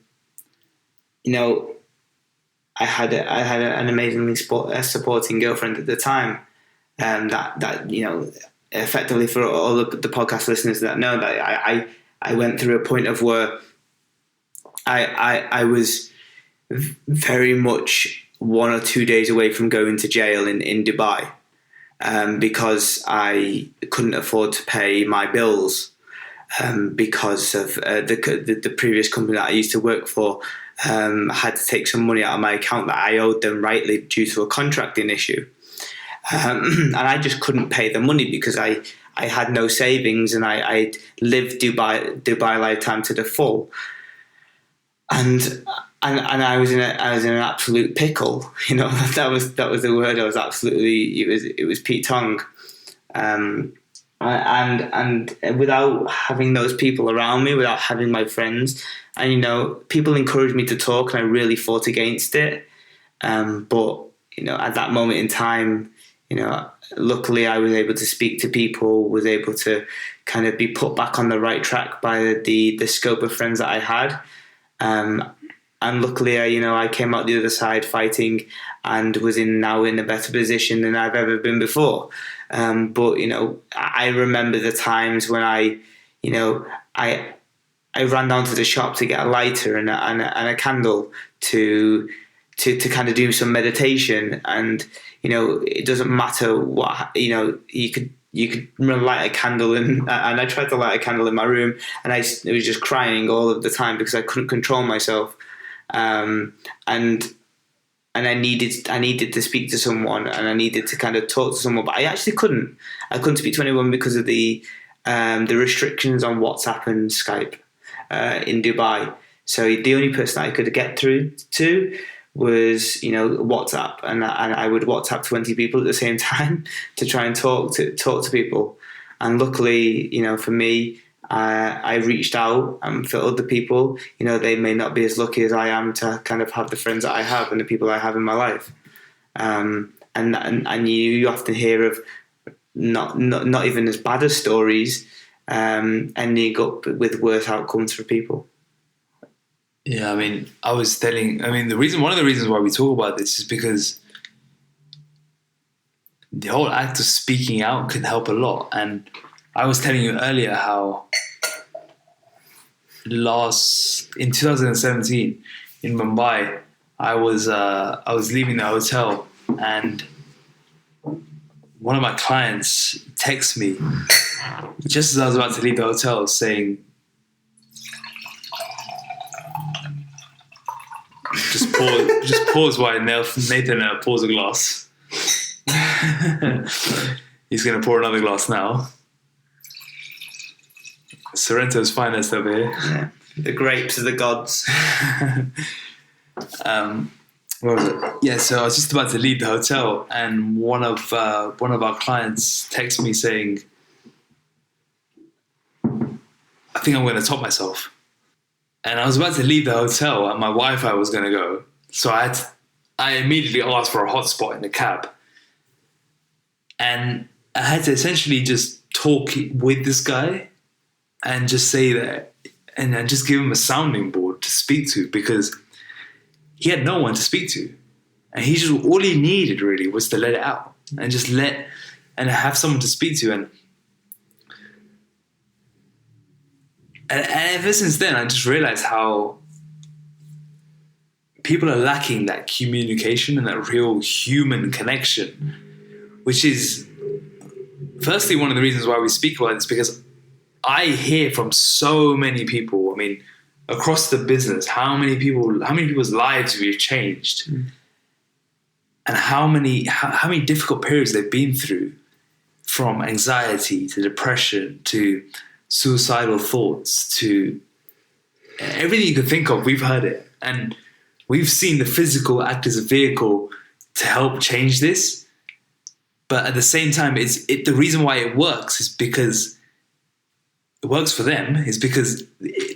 I had an amazingly supporting girlfriend at the time. That effectively, for all the podcast listeners that know, that I went through a point of where I was very much 1 or 2 days away from going to jail in Dubai. Because I couldn't afford to pay my bills because of the previous company that I used to work for had to take some money out of my account that I owed them rightly due to a contracting issue. And I just couldn't pay the money because I had no savings and I lived Dubai lifetime to the full. And I was in an absolute pickle. That was the word. I was absolutely. It was Pete Tong, and without having those people around me, without having my friends, and people encouraged me to talk, and I really fought against it. But at that moment in time, luckily I was able to speak to people, was able to kind of be put back on the right track by the scope of friends that I had. And luckily, I came out the other side fighting and was now in a better position than I've ever been before. But I remember the times when I ran down to the shop to get a lighter and a candle to kind of do some meditation. And it doesn't matter what you could light a candle, and I tried to light a candle in my room, and I was just crying all of the time because I couldn't control myself. And I needed to speak to someone, and I needed to kind of talk to someone, but I actually couldn't. I couldn't speak to anyone because of the restrictions on WhatsApp and Skype in Dubai. So the only person I could get through to was WhatsApp, and I would WhatsApp 20 people at the same time to try and talk to people. And luckily, for me, I reached out, and for other people, they may not be as lucky as I am to kind of have the friends that I have and the people I have in my life. And you often hear of not even as bad as stories, ending up with worse outcomes for people. Yeah, one of the reasons why we talk about this is because the whole act of speaking out can help a lot. And I was telling you earlier how in 2017 in Mumbai, I was leaving the hotel, and one of my clients texted me just as I was about to leave the hotel saying, just pause while Nathan pours a glass. He's going to pour another glass now. Sorrento's finest over here. Yeah. The grapes of the gods. What was it? Yeah, so I was just about to leave the hotel, and one of our clients texted me saying, "I think I'm going to top myself." And I was about to leave the hotel, and my Wi-Fi was going to go, so I immediately asked for a hotspot in the cab, and I had to essentially just talk with this guy and just say that, and then just give him a sounding board to speak to, because he had no one to speak to. And all he needed really was to let it out and just and have someone to speak to. And ever since then, I just realized how people are lacking that communication and that real human connection, which is firstly one of the reasons why we speak about this, because I hear from so many people, I mean, across the business, how many people's lives we've changed, and how many difficult periods they've been through, from anxiety to depression to suicidal thoughts to everything you can think of. We've heard it, and we've seen the physical act as a vehicle to help change this. But at the same time, the reason why it works is because it works for them, is because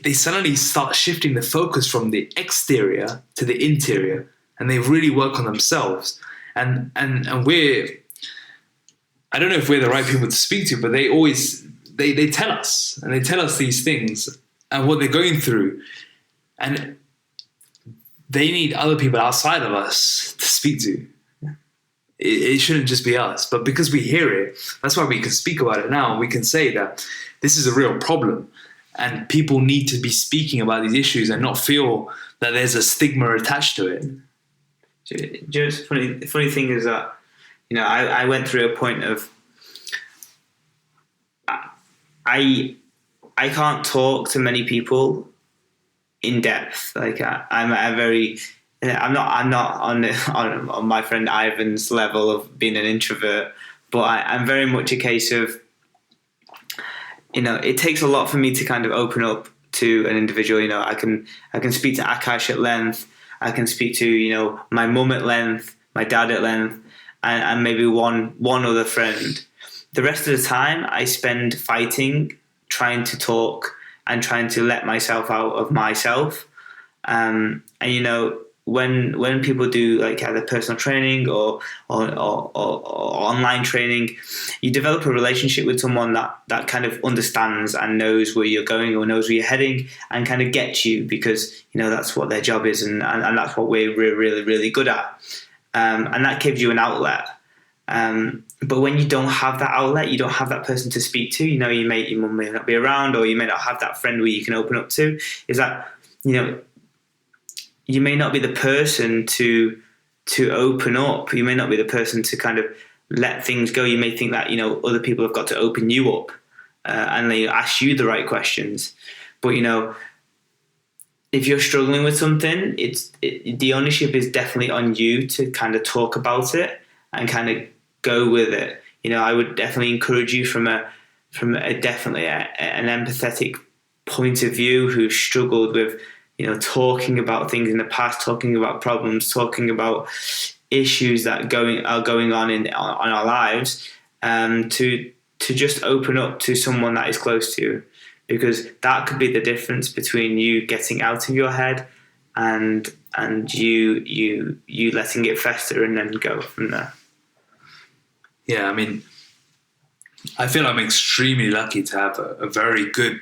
they suddenly start shifting the focus from the exterior to the interior, and they really work on themselves. And we're, I don't know if we're the right people to speak to, but they always, they tell us, and they tell us these things and what they're going through. And they need other people outside of us to speak to. It shouldn't just be us. But because we hear it, that's why we can speak about it now. We can say that this is a real problem, and people need to be speaking about these issues and not feel that there's a stigma attached to it. Just the funny thing is that, I went through a point of I can't talk to many people in depth. Like I'm not on my friend Ivan's level of being an introvert, but I'm very much a case of, it takes a lot for me to kind of open up to an individual. I can speak to Akash at length. I can speak to, my mum at length, my dad at length, and maybe one other friend. The rest of the time I spend fighting, trying to talk and trying to let myself out of myself. And when people do like either personal training or online training, you develop a relationship with someone that kind of understands and knows where you're going or knows where you're heading and kind of gets you, because that's what their job is, and that's what we're really, really good at, and that gives you an outlet. But when you don't have that outlet, you don't have that person to speak to, your mum may not be around, or you may not have that friend where you can open up to, is that you may not be the person to open up. You may not be the person to kind of let things go. You may think that, other people have got to open you up and they ask you the right questions. But, if you're struggling with something, the ownership is definitely on you to kind of talk about it and kind of go with it. I would definitely encourage you from an empathetic point of view, who struggled with, talking about things in the past, talking about problems, talking about issues that are going on in our lives, to just open up to someone that is close to you, because that could be the difference between you getting out of your head and you letting it fester and then go from there. Yeah, I mean, I feel I'm extremely lucky to have a very good,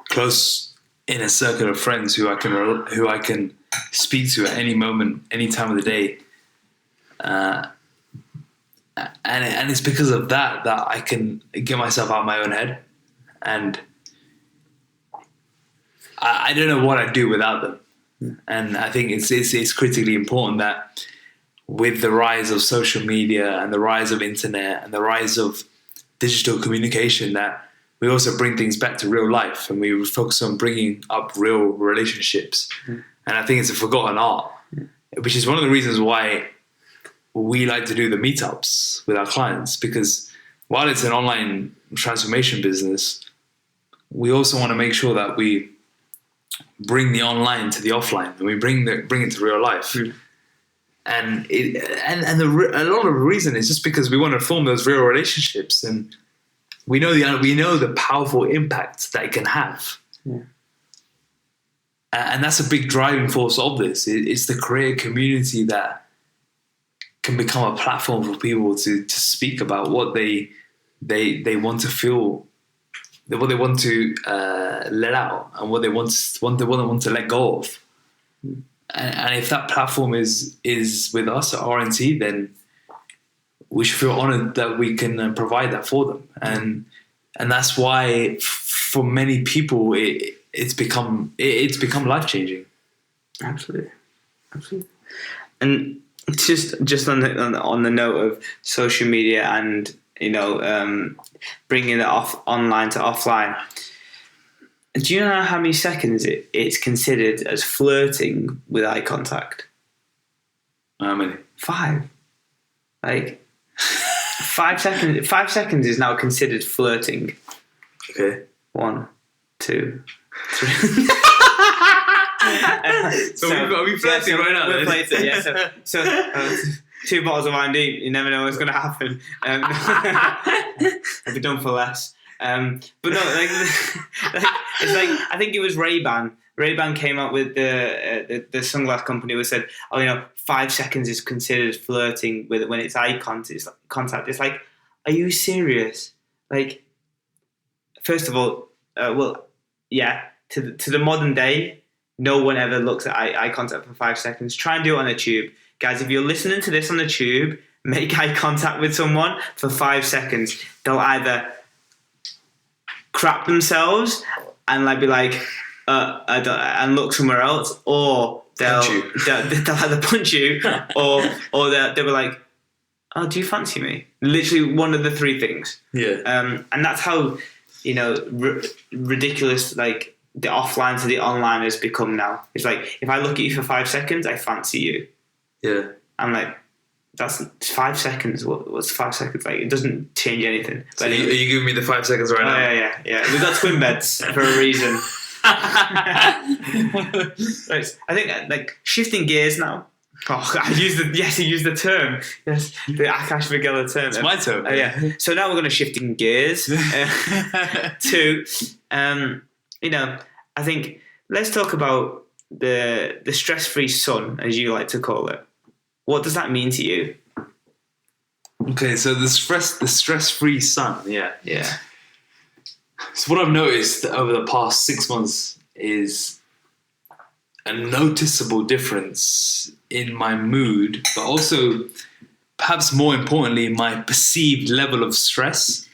close inner circle of friends who I can speak to at any moment, any time of the day, and it's because of that I can get myself out of my own head, and I don't know what I'd do without them. And I think it's critically important that with the rise of social media and the rise of internet and the rise of digital communication, that we also bring things back to real life, and we focus on bringing up real relationships. And I think it's a forgotten art, which is one of the reasons why we like to do the meetups with our clients, because while it's an online transformation business, we also want to make sure that we bring the online to the offline, and we bring it to real life. And a lot of the reason is just because we want to form those real relationships, and we know the powerful impact that it can have. Yeah. And that's a big driving force of this. It's to create a community that can become a platform for people to speak about what they want to feel, what they want to let out, and what they want to let go of. And if that platform is with us at RNT, then we should feel honored that we can provide that for them. And that's why for many people, it's become life changing. Absolutely. And just on the note of social media and bringing it online to offline. Do you know how many seconds it's considered as flirting with eye contact? How many? 5. Like 5 seconds. 5 seconds is now considered flirting. Okay. 1, 2, 3. Are we flirting right now? We're flirting, yeah. So 2 bottles of wine deep. You never know what's going to happen. I'll be done for less. But no, it's like I think it was Ray-Ban. Ray-Ban came up with the sunglass company who said, 5 seconds is considered flirting with when it's eye contact. It's like, are you serious? Like, first of all, to the modern day, no one ever looks at eye contact for 5 seconds. Try and do it on a tube. Guys, if you're listening to this on the tube, make eye contact with someone for 5 seconds. They'll either crap themselves and be like, and look somewhere else, or they'll either punch you, or they'll be like, oh, do you fancy me? Literally one of the 3 things. Yeah. And that's how, ridiculous, like, the offline to the online has become now. It's like, if I look at you for 5 seconds, I fancy you. Yeah. I'm like, that's 5 seconds. What's 5 seconds? Like, it doesn't change anything. So are you giving me the 5 seconds right now? Yeah. We've got twin beds for a reason. Right. I think like shifting gears now. Oh, he used the term. Yes, the Akash Vigela term. It's my term. Yeah. So now we're going to shifting gears to, I think let's talk about the stress-free sun, as you like to call it. What does that mean to you? Okay, so the stress-free sun. Yeah. Yeah. So what I've noticed over the past 6 months is a noticeable difference in my mood, but also, perhaps more importantly, my perceived level of stress.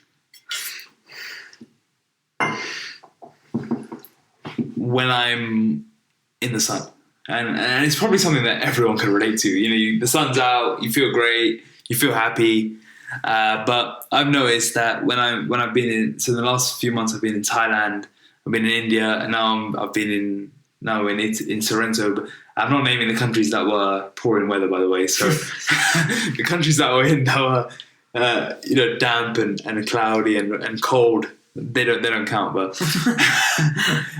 When I'm in the sun. And it's probably something that everyone can relate to. The sun's out, you feel great, you feel happy. But I've noticed that when I've been in, so the last few months I've been in Thailand, I've been in India, and now I've been in Sorrento. But I'm not naming the countries that were pouring weather, by the way. So the countries that were in that were damp and cloudy and cold, they don't count. But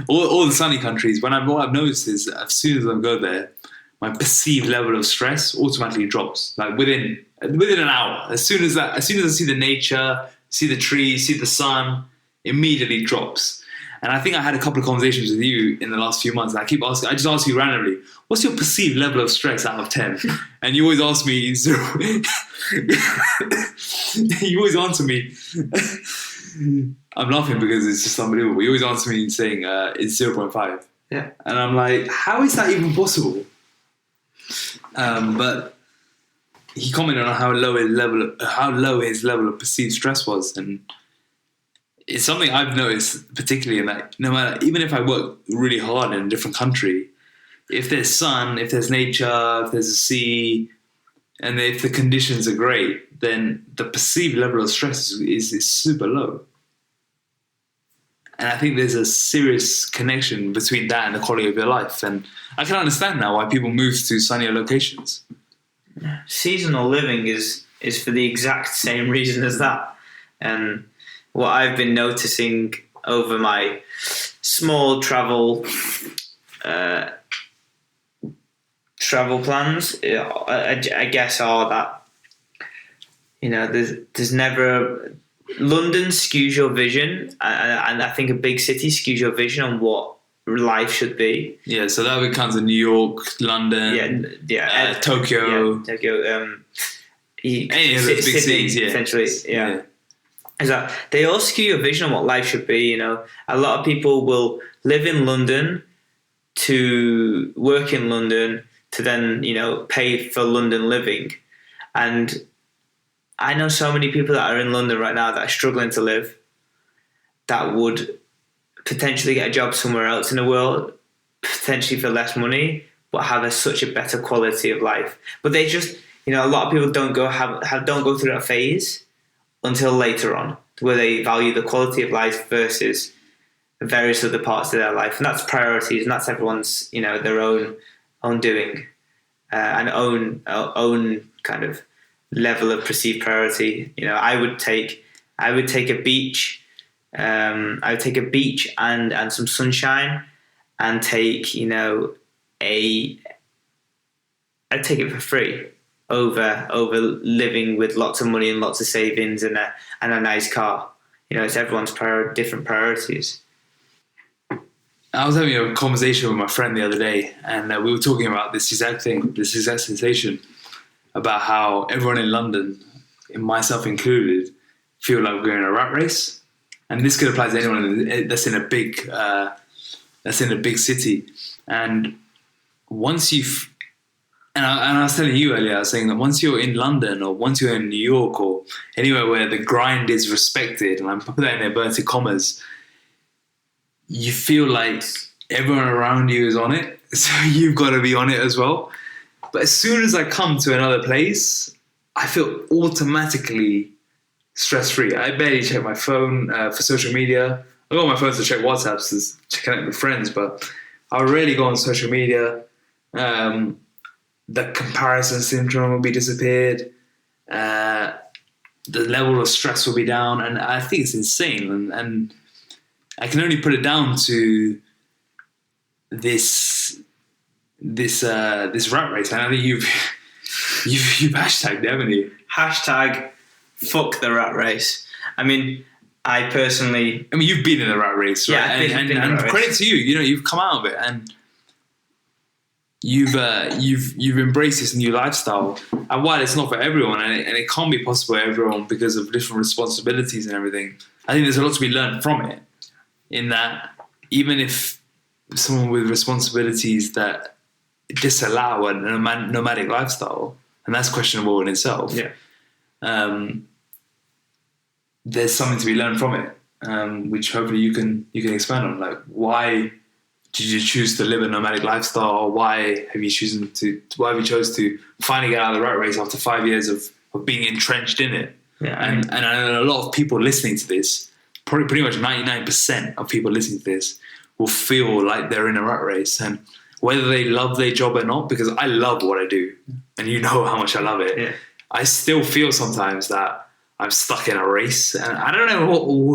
all the sunny countries, what I've noticed is as soon as I go there, my perceived level of stress automatically drops. Like within an hour, as soon as I see the nature, see the trees, see the sun, immediately drops. And I think I had a couple of conversations with you in the last few months. And I just ask you randomly, what's your perceived level of stress out of 10? And you always ask me 0. You always answer me. I'm laughing because it's just unbelievable. You always answer me saying it's 0.5. Yeah. And I'm like, how is that even possible? But he commented on how low his level of perceived stress was, and it's something I've noticed particularly in that no matter, even if I work really hard in a different country, if there's sun, if there's nature, if there's a sea, and if the conditions are great, then the perceived level of stress is super low. And I think there's a serious connection between that and the quality of your life. And I can understand now why people move to sunnier locations. Seasonal living is for the exact same reason as that. And what I've been noticing over my small travel plans, I guess, are that there's never London skews your vision, and I think a big city skews your vision on what life should be. Yeah, so that becomes New York, London, Tokyo. Any of those big cities, essentially, yeah. Is that they all skew your vision on what life should be. A lot of people will live in London to work in London to then pay for London living, and I know so many people that are in London right now that are struggling to live, that would potentially get a job somewhere else in the world, potentially for less money, but have such a better quality of life. But they just, a lot of people don't go through that phase until later on, where they value the quality of life versus various other parts of their life, and that's priorities, and that's everyone's, their own doing, and own kind of level of perceived priority. I would take a beach. I would take a beach and some sunshine, and take I'd take it for free over living with lots of money and lots of savings and a nice car. It's everyone's different priorities. I was having a conversation with my friend the other day, and we were talking about this exact sensation, about how everyone in London, myself included, feel like we're in a rat race. And this could apply to anyone that's in a big city. And once I was telling you earlier, I was saying that once you're in London, or once you're in New York, or anywhere where the grind is respected, and I'm putting that in inverted commas, you feel like everyone around you is on it, so you've got to be on it as well. But as soon as I come to another place, I feel automatically stress-free. I barely check my phone for social media. I go on my phone to check WhatsApps, to connect with friends, but I rarely go on social media. The comparison syndrome will be disappeared. The level of stress will be down, and I think it's insane. And I can only put it down to this rat race. And I think you've hashtagged it, haven't you? Hashtag fuck the rat race. I mean, you've been in the rat race, right? Yeah, and credit to you. You've come out of it, and you've embraced this new lifestyle. And while it's not for everyone, and it can't be possible for everyone because of different responsibilities and everything, I think there's a lot to be learned from it. In that, even if someone with responsibilities that disallow a nomadic lifestyle, and that's questionable in itself, there's something to be learned from it, which hopefully you can expand on. Like, why did you choose to live a nomadic lifestyle? Why have you chosen to finally get out of the rat race after 5 years of being entrenched in it? Yeah, and I know a lot of people listening to this, probably pretty much 99% of people listening to this, will feel like they're in a rat race, and whether they love their job or not, because I love what I do, and you know how much I love it. Yeah. I still feel sometimes that I'm stuck in a race, and I don't know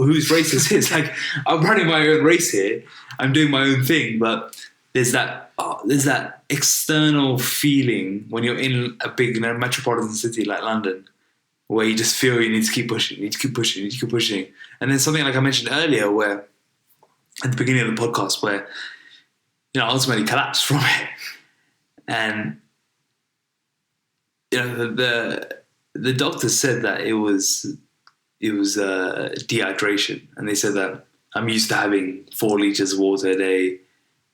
whose race this is. Like, I'm running my own race here, I'm doing my own thing, but there's that external feeling when you're in a big metropolitan city like London, where you just feel you need to keep pushing, and then something like I mentioned earlier, where at the beginning of the podcast, where I ultimately collapsed from it, and the doctor said that it was dehydration, and they said that I'm used to having 4 liters of water a day,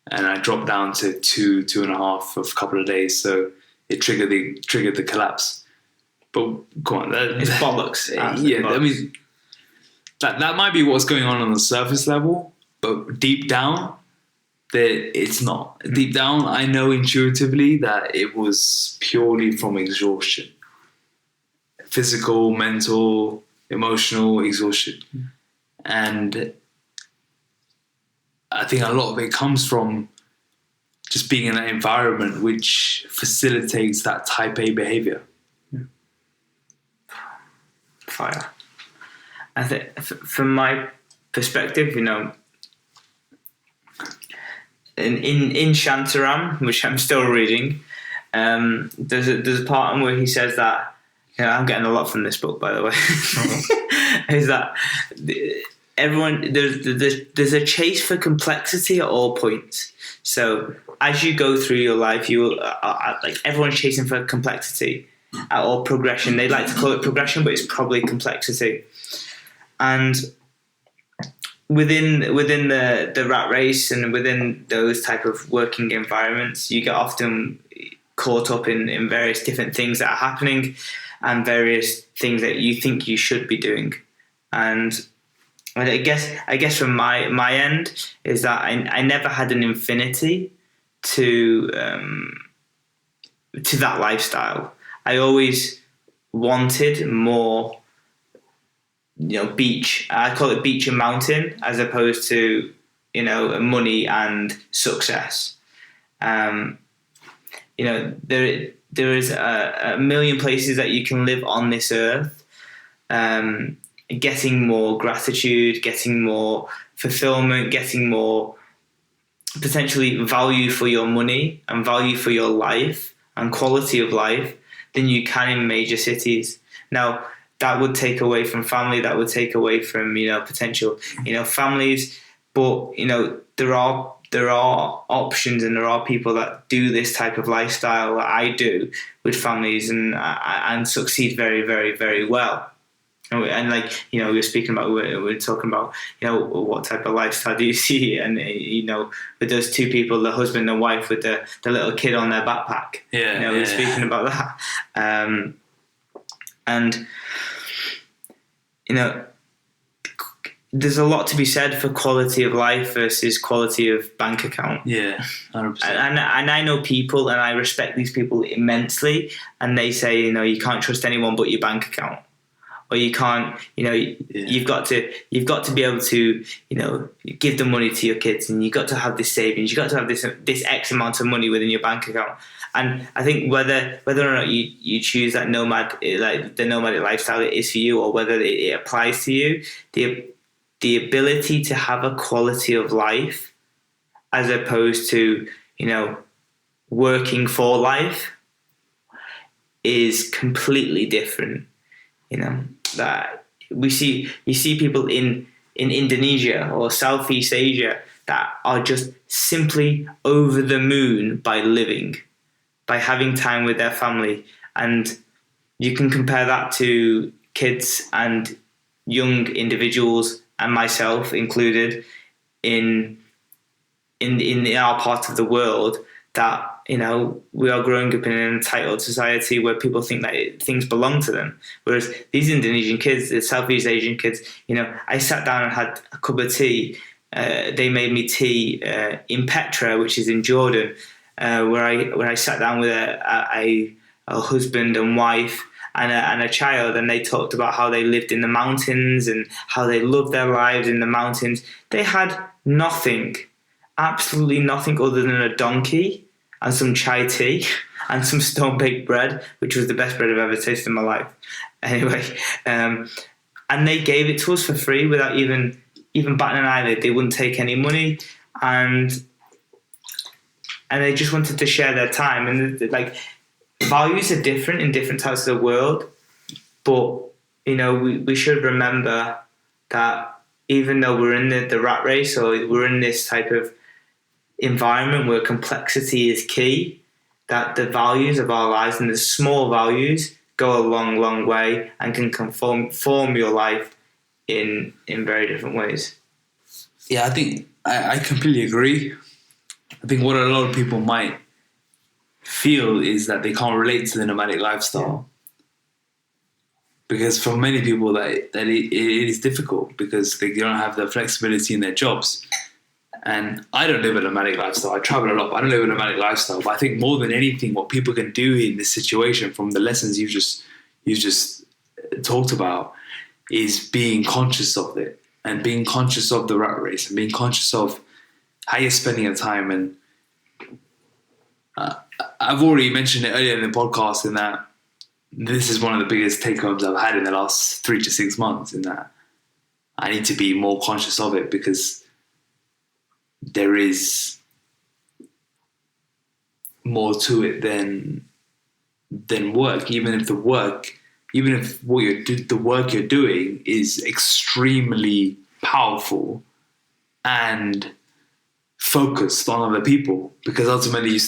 and I dropped down to 2.5 for a couple of days, so it triggered the collapse. But come on, it's bollocks. Yeah, bollocks. I mean, that might be what's going on the surface level, but deep down, it's not. Deep down, I know intuitively that it was purely from exhaustion. Physical, mental, emotional exhaustion. And I think a lot of it comes from just being in that environment which facilitates that type A behavior. Fire. I think from my perspective, in Shantaram, which I'm still reading, there's a part where he says that, I'm getting a lot from this book, by the way, is that everyone, there's a chase for complexity at all points. So as you go through your life, you like everyone's chasing for complexity or progression. They like to call it progression, but it's probably complexity. And within the rat race and within those type of working environments, you get often caught up in various different things that are happening and various things that you think you should be doing. And And I guess from my end is that I never had an infinity to that lifestyle. I always wanted more, beach. I call it beach and mountain, as opposed to money and success. There is a million places that you can live on this earth. Getting more gratitude, getting more fulfillment, getting more potentially value for your money and value for your life and quality of life than you can in major cities. Now, that would take away from family, that would take away from, potential, families. But, there are options, and there are people that do this type of lifestyle that I do with families and succeed very, very, very well. And we were speaking about, we were talking about, what type of lifestyle do you see? And, with those two people, the husband and wife with the little kid on their backpack. Yeah. We were speaking about that. And, there's a lot to be said for quality of life versus quality of bank account. Yeah, 100%. And I know people, and I respect these people immensely, and they say, you can't trust anyone but your bank account. Or you can't, you've got to be able to, give the money to your kids, and you've got to have this savings, you've got to have this X amount of money within your bank account. And I think whether or not you choose that the nomadic lifestyle it is for you, or whether it applies to you, the ability to have a quality of life as opposed to, working for life is completely different. That you see people in Indonesia or Southeast Asia that are just simply over the moon by living, by having time with their family. And you can compare that to kids and young individuals, and myself included, in our part of the world, that we are growing up in an entitled society where people think that things belong to them. Whereas these Indonesian kids, the Southeast Asian kids, I sat down and had a cup of tea. They made me tea in Petra, which is in Jordan, where I sat down with a husband and wife and a child, and they talked about how they lived in the mountains and how they loved their lives in the mountains. They had nothing, absolutely nothing, other than a donkey and some chai tea and some stone-baked bread, which was the best bread I've ever tasted in my life. Anyway, and they gave it to us for free without even batting an eyelid. They wouldn't take any money, and they just wanted to share their time. And values are different in different types of the world, but we should remember that even though we're in the rat race, or we're in this type of environment where complexity is key, that the values of our lives and the small values go a long, long way and can form your life in very different ways. Yeah, I think I completely agree. I think what a lot of people might feel is that they can't relate to the nomadic lifestyle. Because for many people that it is difficult, because they don't have the flexibility in their jobs. And I don't live a nomadic lifestyle. I travel a lot, but I don't live a nomadic lifestyle. But I think more than anything, what people can do in this situation, from the lessons you just talked about, is being conscious of it, and being conscious of the rat race, and being conscious of how you're spending your time. And I've already mentioned it earlier in the podcast, in that this is one of the biggest take-homes I've had in the last 3 to 6 months, in that I need to be more conscious of it, because there is more to it than work. Even if the work you're doing is extremely powerful and focused on other people, because ultimately you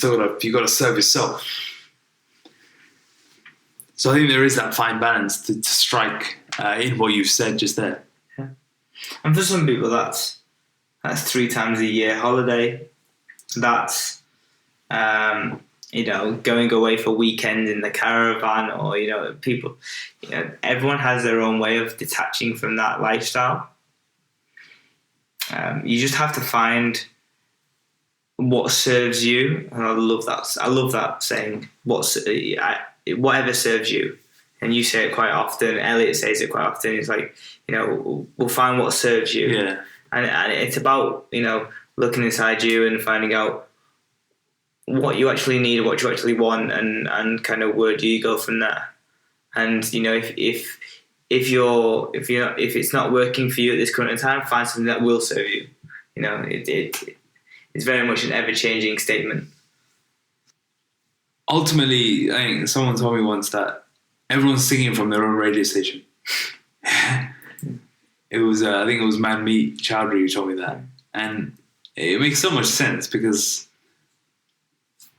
got to serve yourself. So I think there is that fine balance to strike in what you've said just there. Yeah. And for some people, that's 3 times a year holiday. That's going away for weekends in the caravan, or people. Everyone has their own way of detaching from that lifestyle. You just have to find what serves you, and I love that saying. Whatever serves you, and you say it quite often. Elliot says it quite often. It's like, we'll find what serves you. Yeah. And it's about looking inside you and finding out what you actually need, what you actually want, and kind of where do you go from there. And if it's not working for you at this current time, find something that will serve you. It's very much an ever-changing statement. Ultimately, I think someone told me once that everyone's singing from their own radio station. It was, I think it was Manmeet Chowdhury who told me that. And it makes so much sense because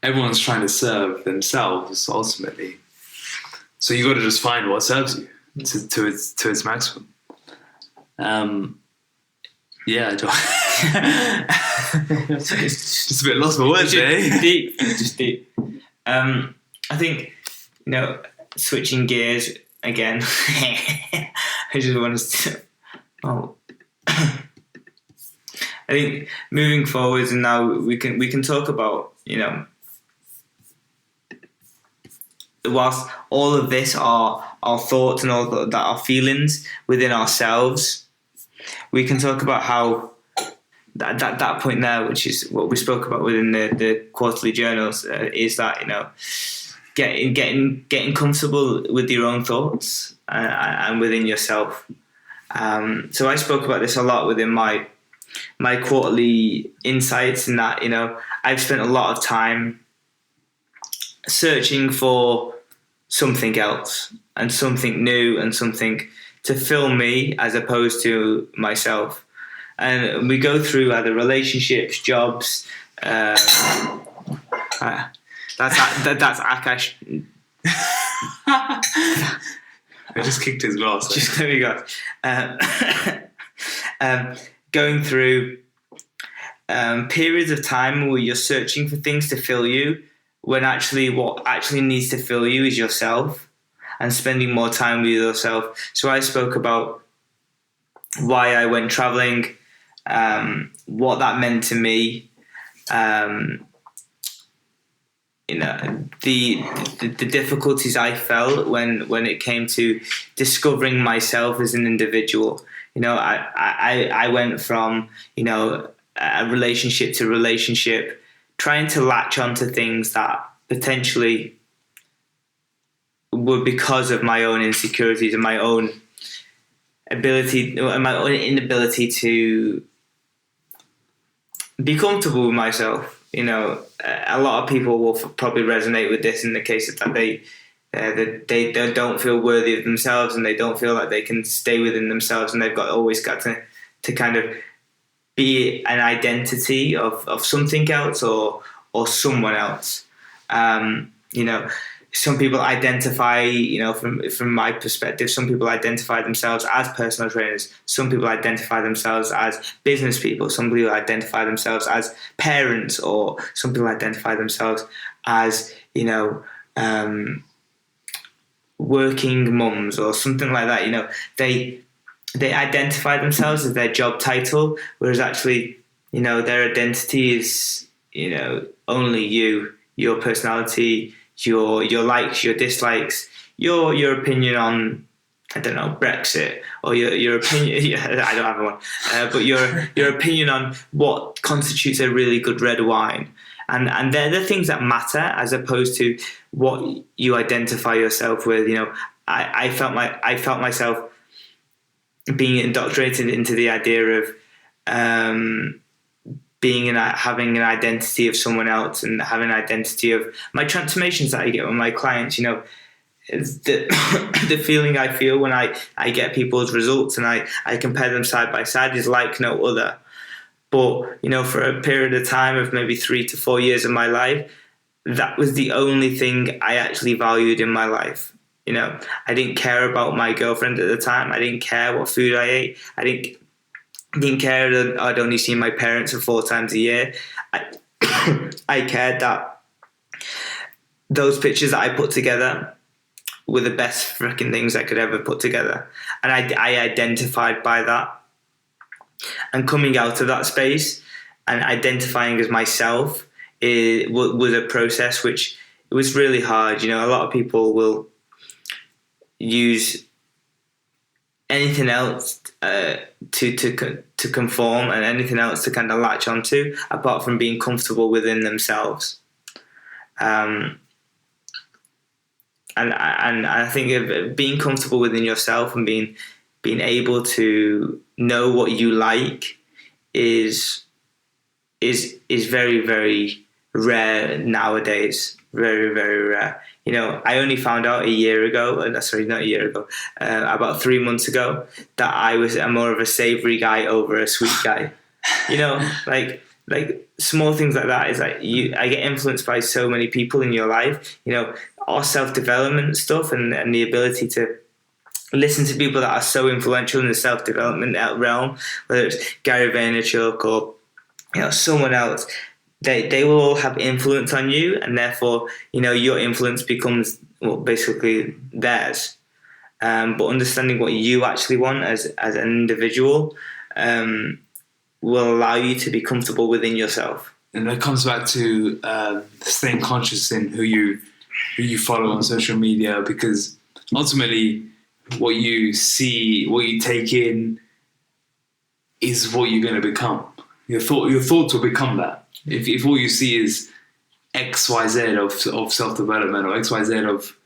everyone's trying to serve themselves ultimately. So you got to just find what serves you to its maximum. Yeah, just a bit lost my words there. Just deep. I think switching gears again. I just want to. I think moving forwards, and now we can talk about whilst all of this are our thoughts and all that are feelings within ourselves, we can talk about how that point there, which is what we spoke about within the quarterly journals, is that getting comfortable with your own thoughts and within yourself. So I spoke about this a lot within my quarterly insights, in that I've spent a lot of time searching for something else and something new and something to fill me as opposed to myself. And we go through either relationships, jobs. That's Akash. I just kicked his glass. Just there we go. Going through periods of time where you're searching for things to fill you, when actually what actually needs to fill you is yourself, and spending more time with yourself. So I spoke about why I went traveling, what that meant to me, the difficulties I felt when it came to discovering myself as an individual. I went from a relationship to relationship, trying to latch onto things that potentially were because of my own insecurities and my own ability and my own inability to be comfortable with myself. A lot of people will probably resonate with this in the case of that they don't feel worthy of themselves, and they don't feel like they can stay within themselves, and they've always got to kind of be an identity of something else or someone else. Some people identify, from my perspective, some people identify themselves as personal trainers. Some people identify themselves as business people. Some people identify themselves as parents, or some people identify themselves as, working mums or something like that. They identify themselves as their job title, whereas actually, their identity is, only you, your personality, your likes, your dislikes, your opinion on, I don't know, Brexit, or your opinion. Yeah, I don't have one, but your opinion on what constitutes a really good red wine, and they're the things that matter, as opposed to what you identify yourself with. I felt myself being indoctrinated into the idea of having an identity of someone else, and having an identity of my transformations that I get with my clients. The feeling I feel when I get people's results and I compare them side by side is like no other. But for a period of time of maybe 3 to 4 years of my life, that was the only thing I actually valued in my life. I didn't care about my girlfriend at the time. I didn't care what food I ate. I didn't care that I'd only seen my parents 4 times a year. I cared that those pictures that I put together were the best freaking things I could ever put together. And I identified by that. And coming out of that space and identifying as myself was a process which it was really hard. A lot of people will use anything else to conform and anything else to kind of latch onto, apart from being comfortable within themselves. And I think of being comfortable within yourself and being able to know what you like is very, very rare nowadays. Very, very rare. I only found out about 3 months ago, that I'm more of a savory guy over a sweet guy. Like small things like that is like I get influenced by so many people in your life. Our self-development stuff and the ability to listen to people that are so influential in the self-development realm, whether it's Gary Vaynerchuk or someone else. They will all have influence on you, and therefore, your influence becomes basically theirs. But understanding what you actually want as an individual will allow you to be comfortable within yourself. And that comes back to staying conscious in who you follow on social media, because ultimately, what you see, what you take in, is what you're going to become. Your thoughts will become that. If all you see is X, Y, Z of self-development, or X, Y, Z of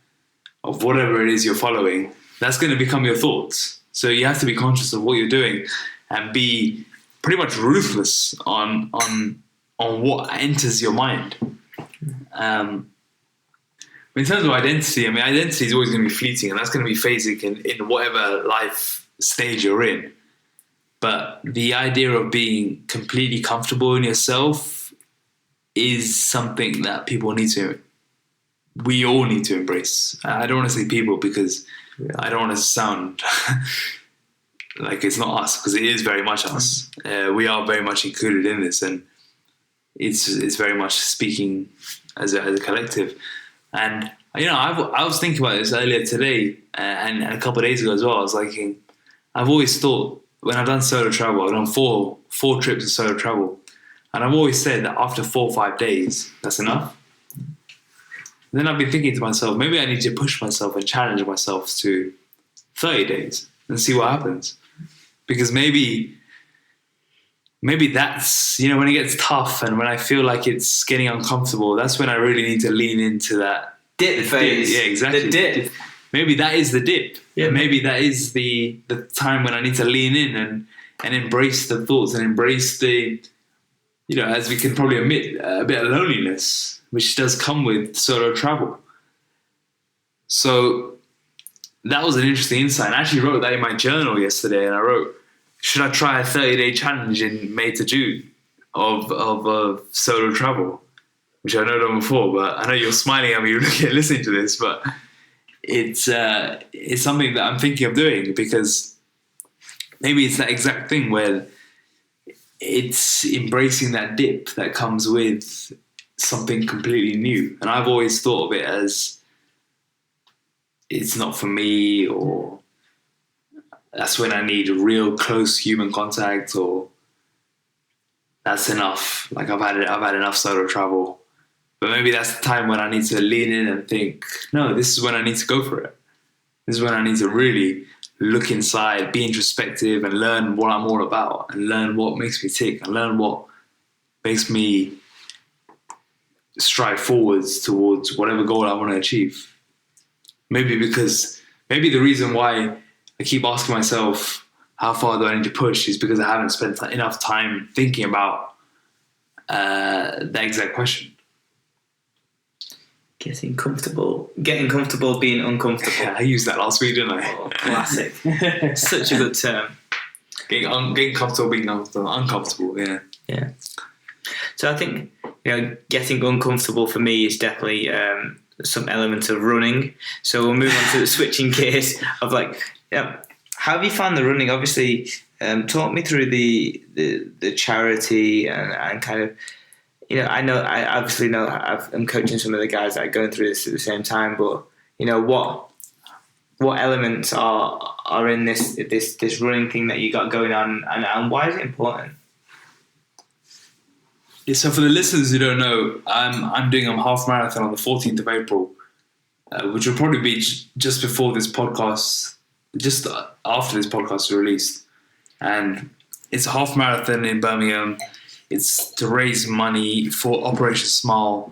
whatever it is you're following, that's going to become your thoughts. So you have to be conscious of what you're doing and be pretty much ruthless on what enters your mind. In terms of identity, identity is always going to be fleeting, and that's going to be phasing in whatever life stage you're in. But the idea of being completely comfortable in yourself is something that we all need to embrace. I don't want to say people, because I don't want to sound like it's not us, because it is very much us. We are very much included in this, and it's very much speaking as a collective. And I was thinking about this earlier today and a couple of days ago as well. I was like, I've always thought, when I've done solo travel, I've done four trips of solo travel, and I've always said that after 4 or 5 days, that's enough. And then I've been thinking to myself, maybe I need to push myself and challenge myself to 30 days and see what happens. Because maybe that's, when it gets tough and when I feel like it's getting uncomfortable, that's when I really need to lean into that dip phase. Yeah, exactly. The dip. Maybe that is the dip. Yeah. Maybe that is the time when I need to lean in and embrace the thoughts and embrace the, as we can probably admit, a bit of loneliness, which does come with solo travel. So that was an interesting insight. I actually wrote that in my journal yesterday, and I wrote, should I try a 30-day challenge in May to June of solo travel, which I've never done before, but I know you're smiling at me listening to this, but it's something that I'm thinking of doing, because maybe it's that exact thing where it's embracing that dip that comes with something completely new. And I've always thought of it as it's not for me, or that's when I need real close human contact, or that's enough. Like I've had enough solo travel. But maybe that's the time when I need to lean in and think, no, this is when I need to go for it. This is when I need to really look inside, be introspective, and learn what I'm all about, and learn what makes me tick, and learn what makes me strive forwards towards whatever goal I want to achieve. Maybe the reason why I keep asking myself, how far do I need to push, is because I haven't spent enough time thinking about that exact question. Getting comfortable being uncomfortable. Yeah, I used that last week, didn't I? Oh, classic. Such a good term. Getting comfortable being uncomfortable, yeah. Yeah. So I think, getting uncomfortable for me is definitely some element of running. So we'll move on to the switching gears of how have you found the running? Obviously, talk me through the charity and kind of, I obviously know I'm coaching some of the guys that are going through this at the same time, but what elements are in this running thing that you got going on, and why is it important? Yeah, so for the listeners who don't know, I'm doing a half marathon on the 14th of April, which will probably be just before this podcast, just after this podcast is released. And it's a half marathon in Birmingham. It's to raise money for Operation Smile.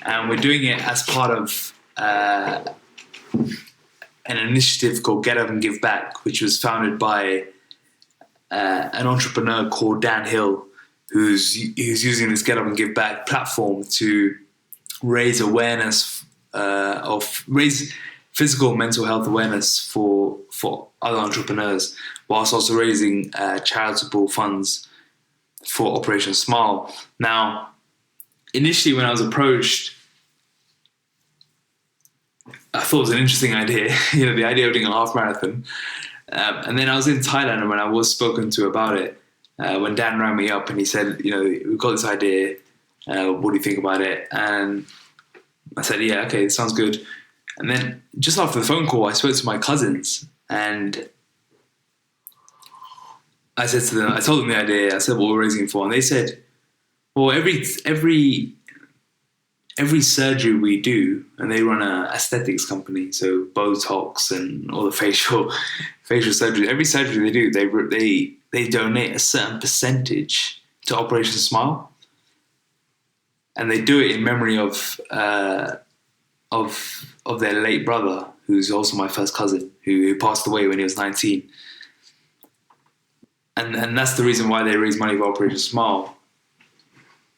And we're doing it as part of an initiative called Get Up and Give Back, which was founded by an entrepreneur called Dan Hill, who's using this Get Up and Give Back platform to raise awareness raise physical and mental health awareness for other entrepreneurs, whilst also raising charitable funds for Operation Smile. Now, initially when I was approached, I thought it was an interesting idea, the idea of doing a half marathon. And then I was in Thailand, and when I was spoken to about it, when Dan rang me up and he said, we've got this idea, what do you think about it? And I said, yeah, okay, it sounds good. And then just after the phone call, I spoke to my cousins, and I told them the idea, I said what we're raising for, and they said, well, every surgery we do, and they run an aesthetics company, so Botox and all the facial surgery, every surgery they do, they donate a certain percentage to Operation Smile, and they do it in memory of their late brother, who's also my first cousin, who passed away when he was 19. And that's the reason why they raise money for Operation Smile.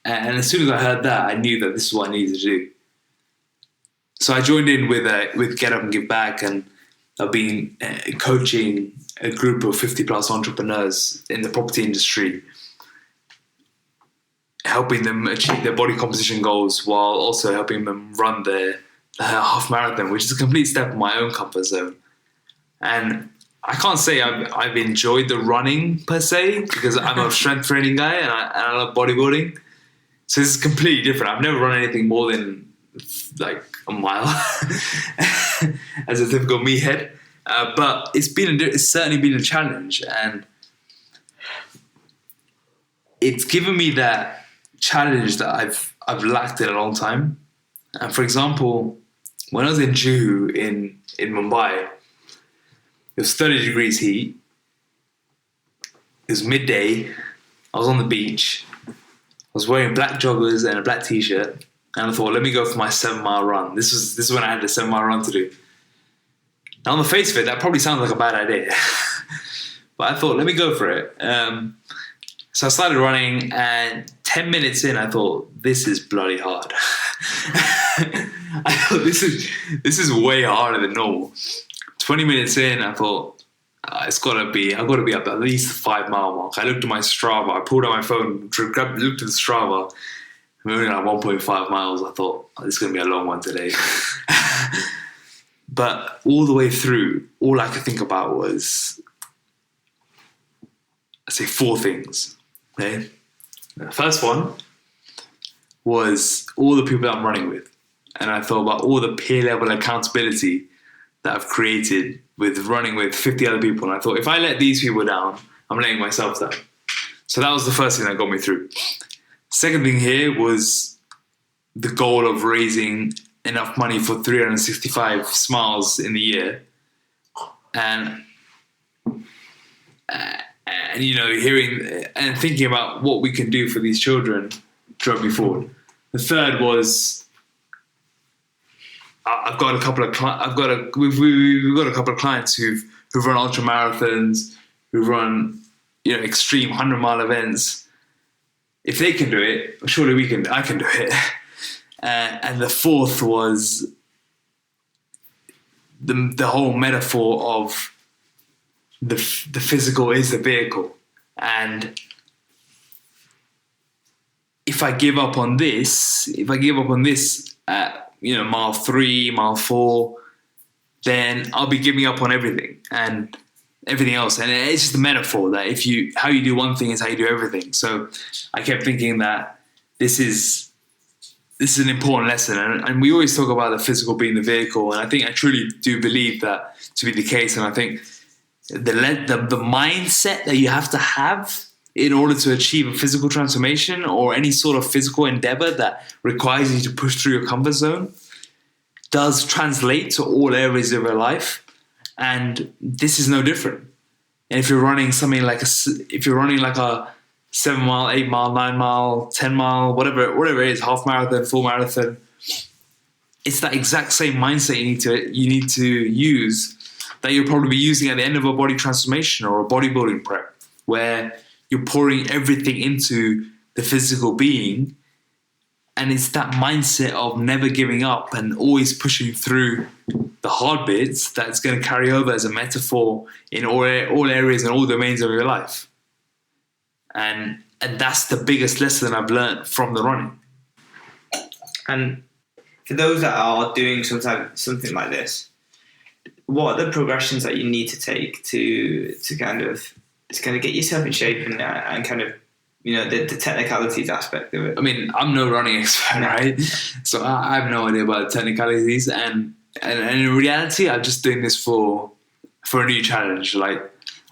And as soon as I heard that, I knew that this is what I needed to do. So I joined in with Get Up and Give Back, and I've been coaching a group of 50 plus entrepreneurs in the property industry, helping them achieve their body composition goals while also helping them run their half marathon, which is a complete step in my own comfort zone. And I can't say I've enjoyed the running per se, because I'm a strength training guy and I love bodybuilding. So this is completely different. I've never run anything more than like a mile as a typical meathead. But it's certainly been a challenge, and it's given me that challenge that I've lacked in a long time. And for example, when I was in Juhu in Mumbai, it was 30 degrees heat. It was midday. I was on the beach. I was wearing black joggers and a black t-shirt, and I thought, let me go for my 7-mile run. This is when I had a 7-mile run to do. Now, on the face of it, that probably sounds like a bad idea, but I thought, let me go for it. So I started running, and 10 minutes in, I thought, this is bloody hard. I thought this is way harder than normal. 20 minutes in, I thought, I've got to be up at least the 5-mile mark. I looked at my Strava. I pulled out my phone, looked at the Strava. I'm only at 1.5 miles. I thought, this is going to be a long one today. But all the way through, all I could think about was, I'd say 4 things. Okay? The first one was all the people that I'm running with. And I thought about all the peer level accountability that I've created with running with 50 other people. And I thought, if I let these people down, I'm letting myself down. So that was the first thing that got me through. Second thing here was the goal of raising enough money for 365 smiles in the year. And hearing and thinking about what we can do for these children drove me forward. The third was, we've got a couple of clients who've run ultra marathons, who've run extreme 100-mile events. If they can do it, surely I can do it. And the fourth was the whole metaphor of the physical is the vehicle. And if I give up on this at mile 3, mile 4, then I'll be giving up on everything and everything else. And it's just a metaphor that how you do one thing is how you do everything. So I kept thinking that this is this is an important lesson, and we always talk about the physical being the vehicle, and I think I truly do believe that to be the case. And I think the mindset that you have to have in order to achieve a physical transformation or any sort of physical endeavor that requires you to push through your comfort zone does translate to all areas of your life, and this is no different. And if you're running something like a 7 mile, 8 mile, 9 mile, 10 mile, whatever it is, half marathon, full marathon, it's that exact same mindset you need to use that you'll probably be using at the end of a body transformation or a bodybuilding prep, where you're pouring everything into the physical being. And it's that mindset of never giving up and always pushing through the hard bits that's going to carry over as a metaphor in all areas and all domains of your life. And that's the biggest lesson I've learned from the running. And for those that are doing something like this, what are the progressions that you need to take to kind of get yourself in shape and kind of, you know, the technicalities aspect of it? I mean, I'm no running expert, right? So I have no idea about the technicalities, and in reality, I'm just doing this for a new challenge. Like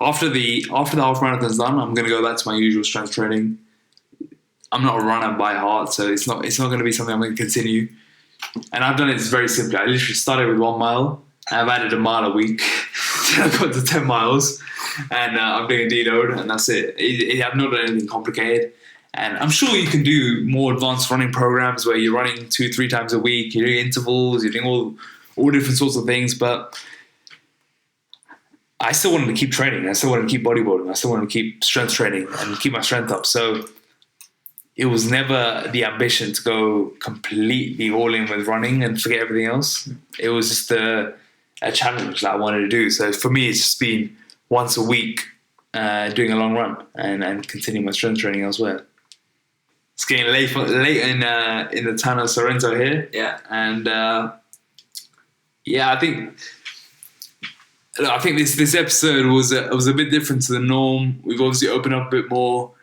after the half marathon's done, I'm gonna go back to my usual strength training. I'm not a runner by heart, so it's not going to be something I'm going to continue. And I've done it very simply. I literally started with 1 mile, and I've added a mile a week. Then I got to 10 miles, and I'm doing a deload, and that's it. I've not done anything complicated. And I'm sure you can do more advanced running programs where you're running 2-3 times a week, you're doing intervals, you're doing all different sorts of things. But I still wanted to keep training. I still wanted to keep bodybuilding. I still wanted to keep strength training and keep my strength up. So it was never the ambition to go completely all in with running and forget everything else. It was just a challenge that I wanted to do. So for me, it's just been once a week doing a long run and continuing my strength training elsewhere. It's getting late in the town of Sorrento here. Yeah. And I think this episode was a bit different to the norm. We've obviously opened up a bit more.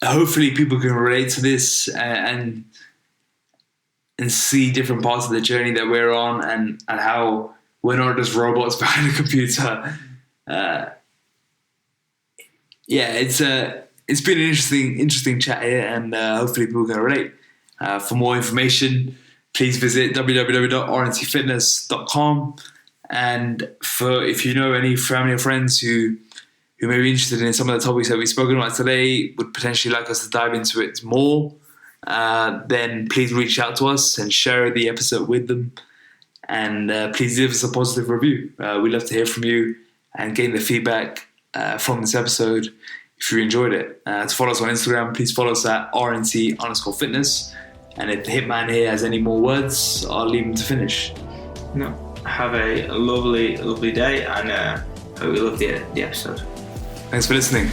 Hopefully people can relate to this and see different parts of the journey that we're on and how we're not just robots behind a computer. It's been an interesting chat here, and hopefully people can relate. For more information, please visit www.rntfitness.com. And if you know any family or friends who may be interested in some of the topics that we've spoken about today, would potentially like us to dive into it more, then please reach out to us and share the episode with them. And please give us a positive review. We'd love to hear from you and gain the feedback from this episode if you enjoyed it. To follow us on Instagram, please follow us at RNT_fitness. And if the hitman here has any more words, I'll leave him to finish. No, have a lovely day, and hope you love the episode. Thanks for listening.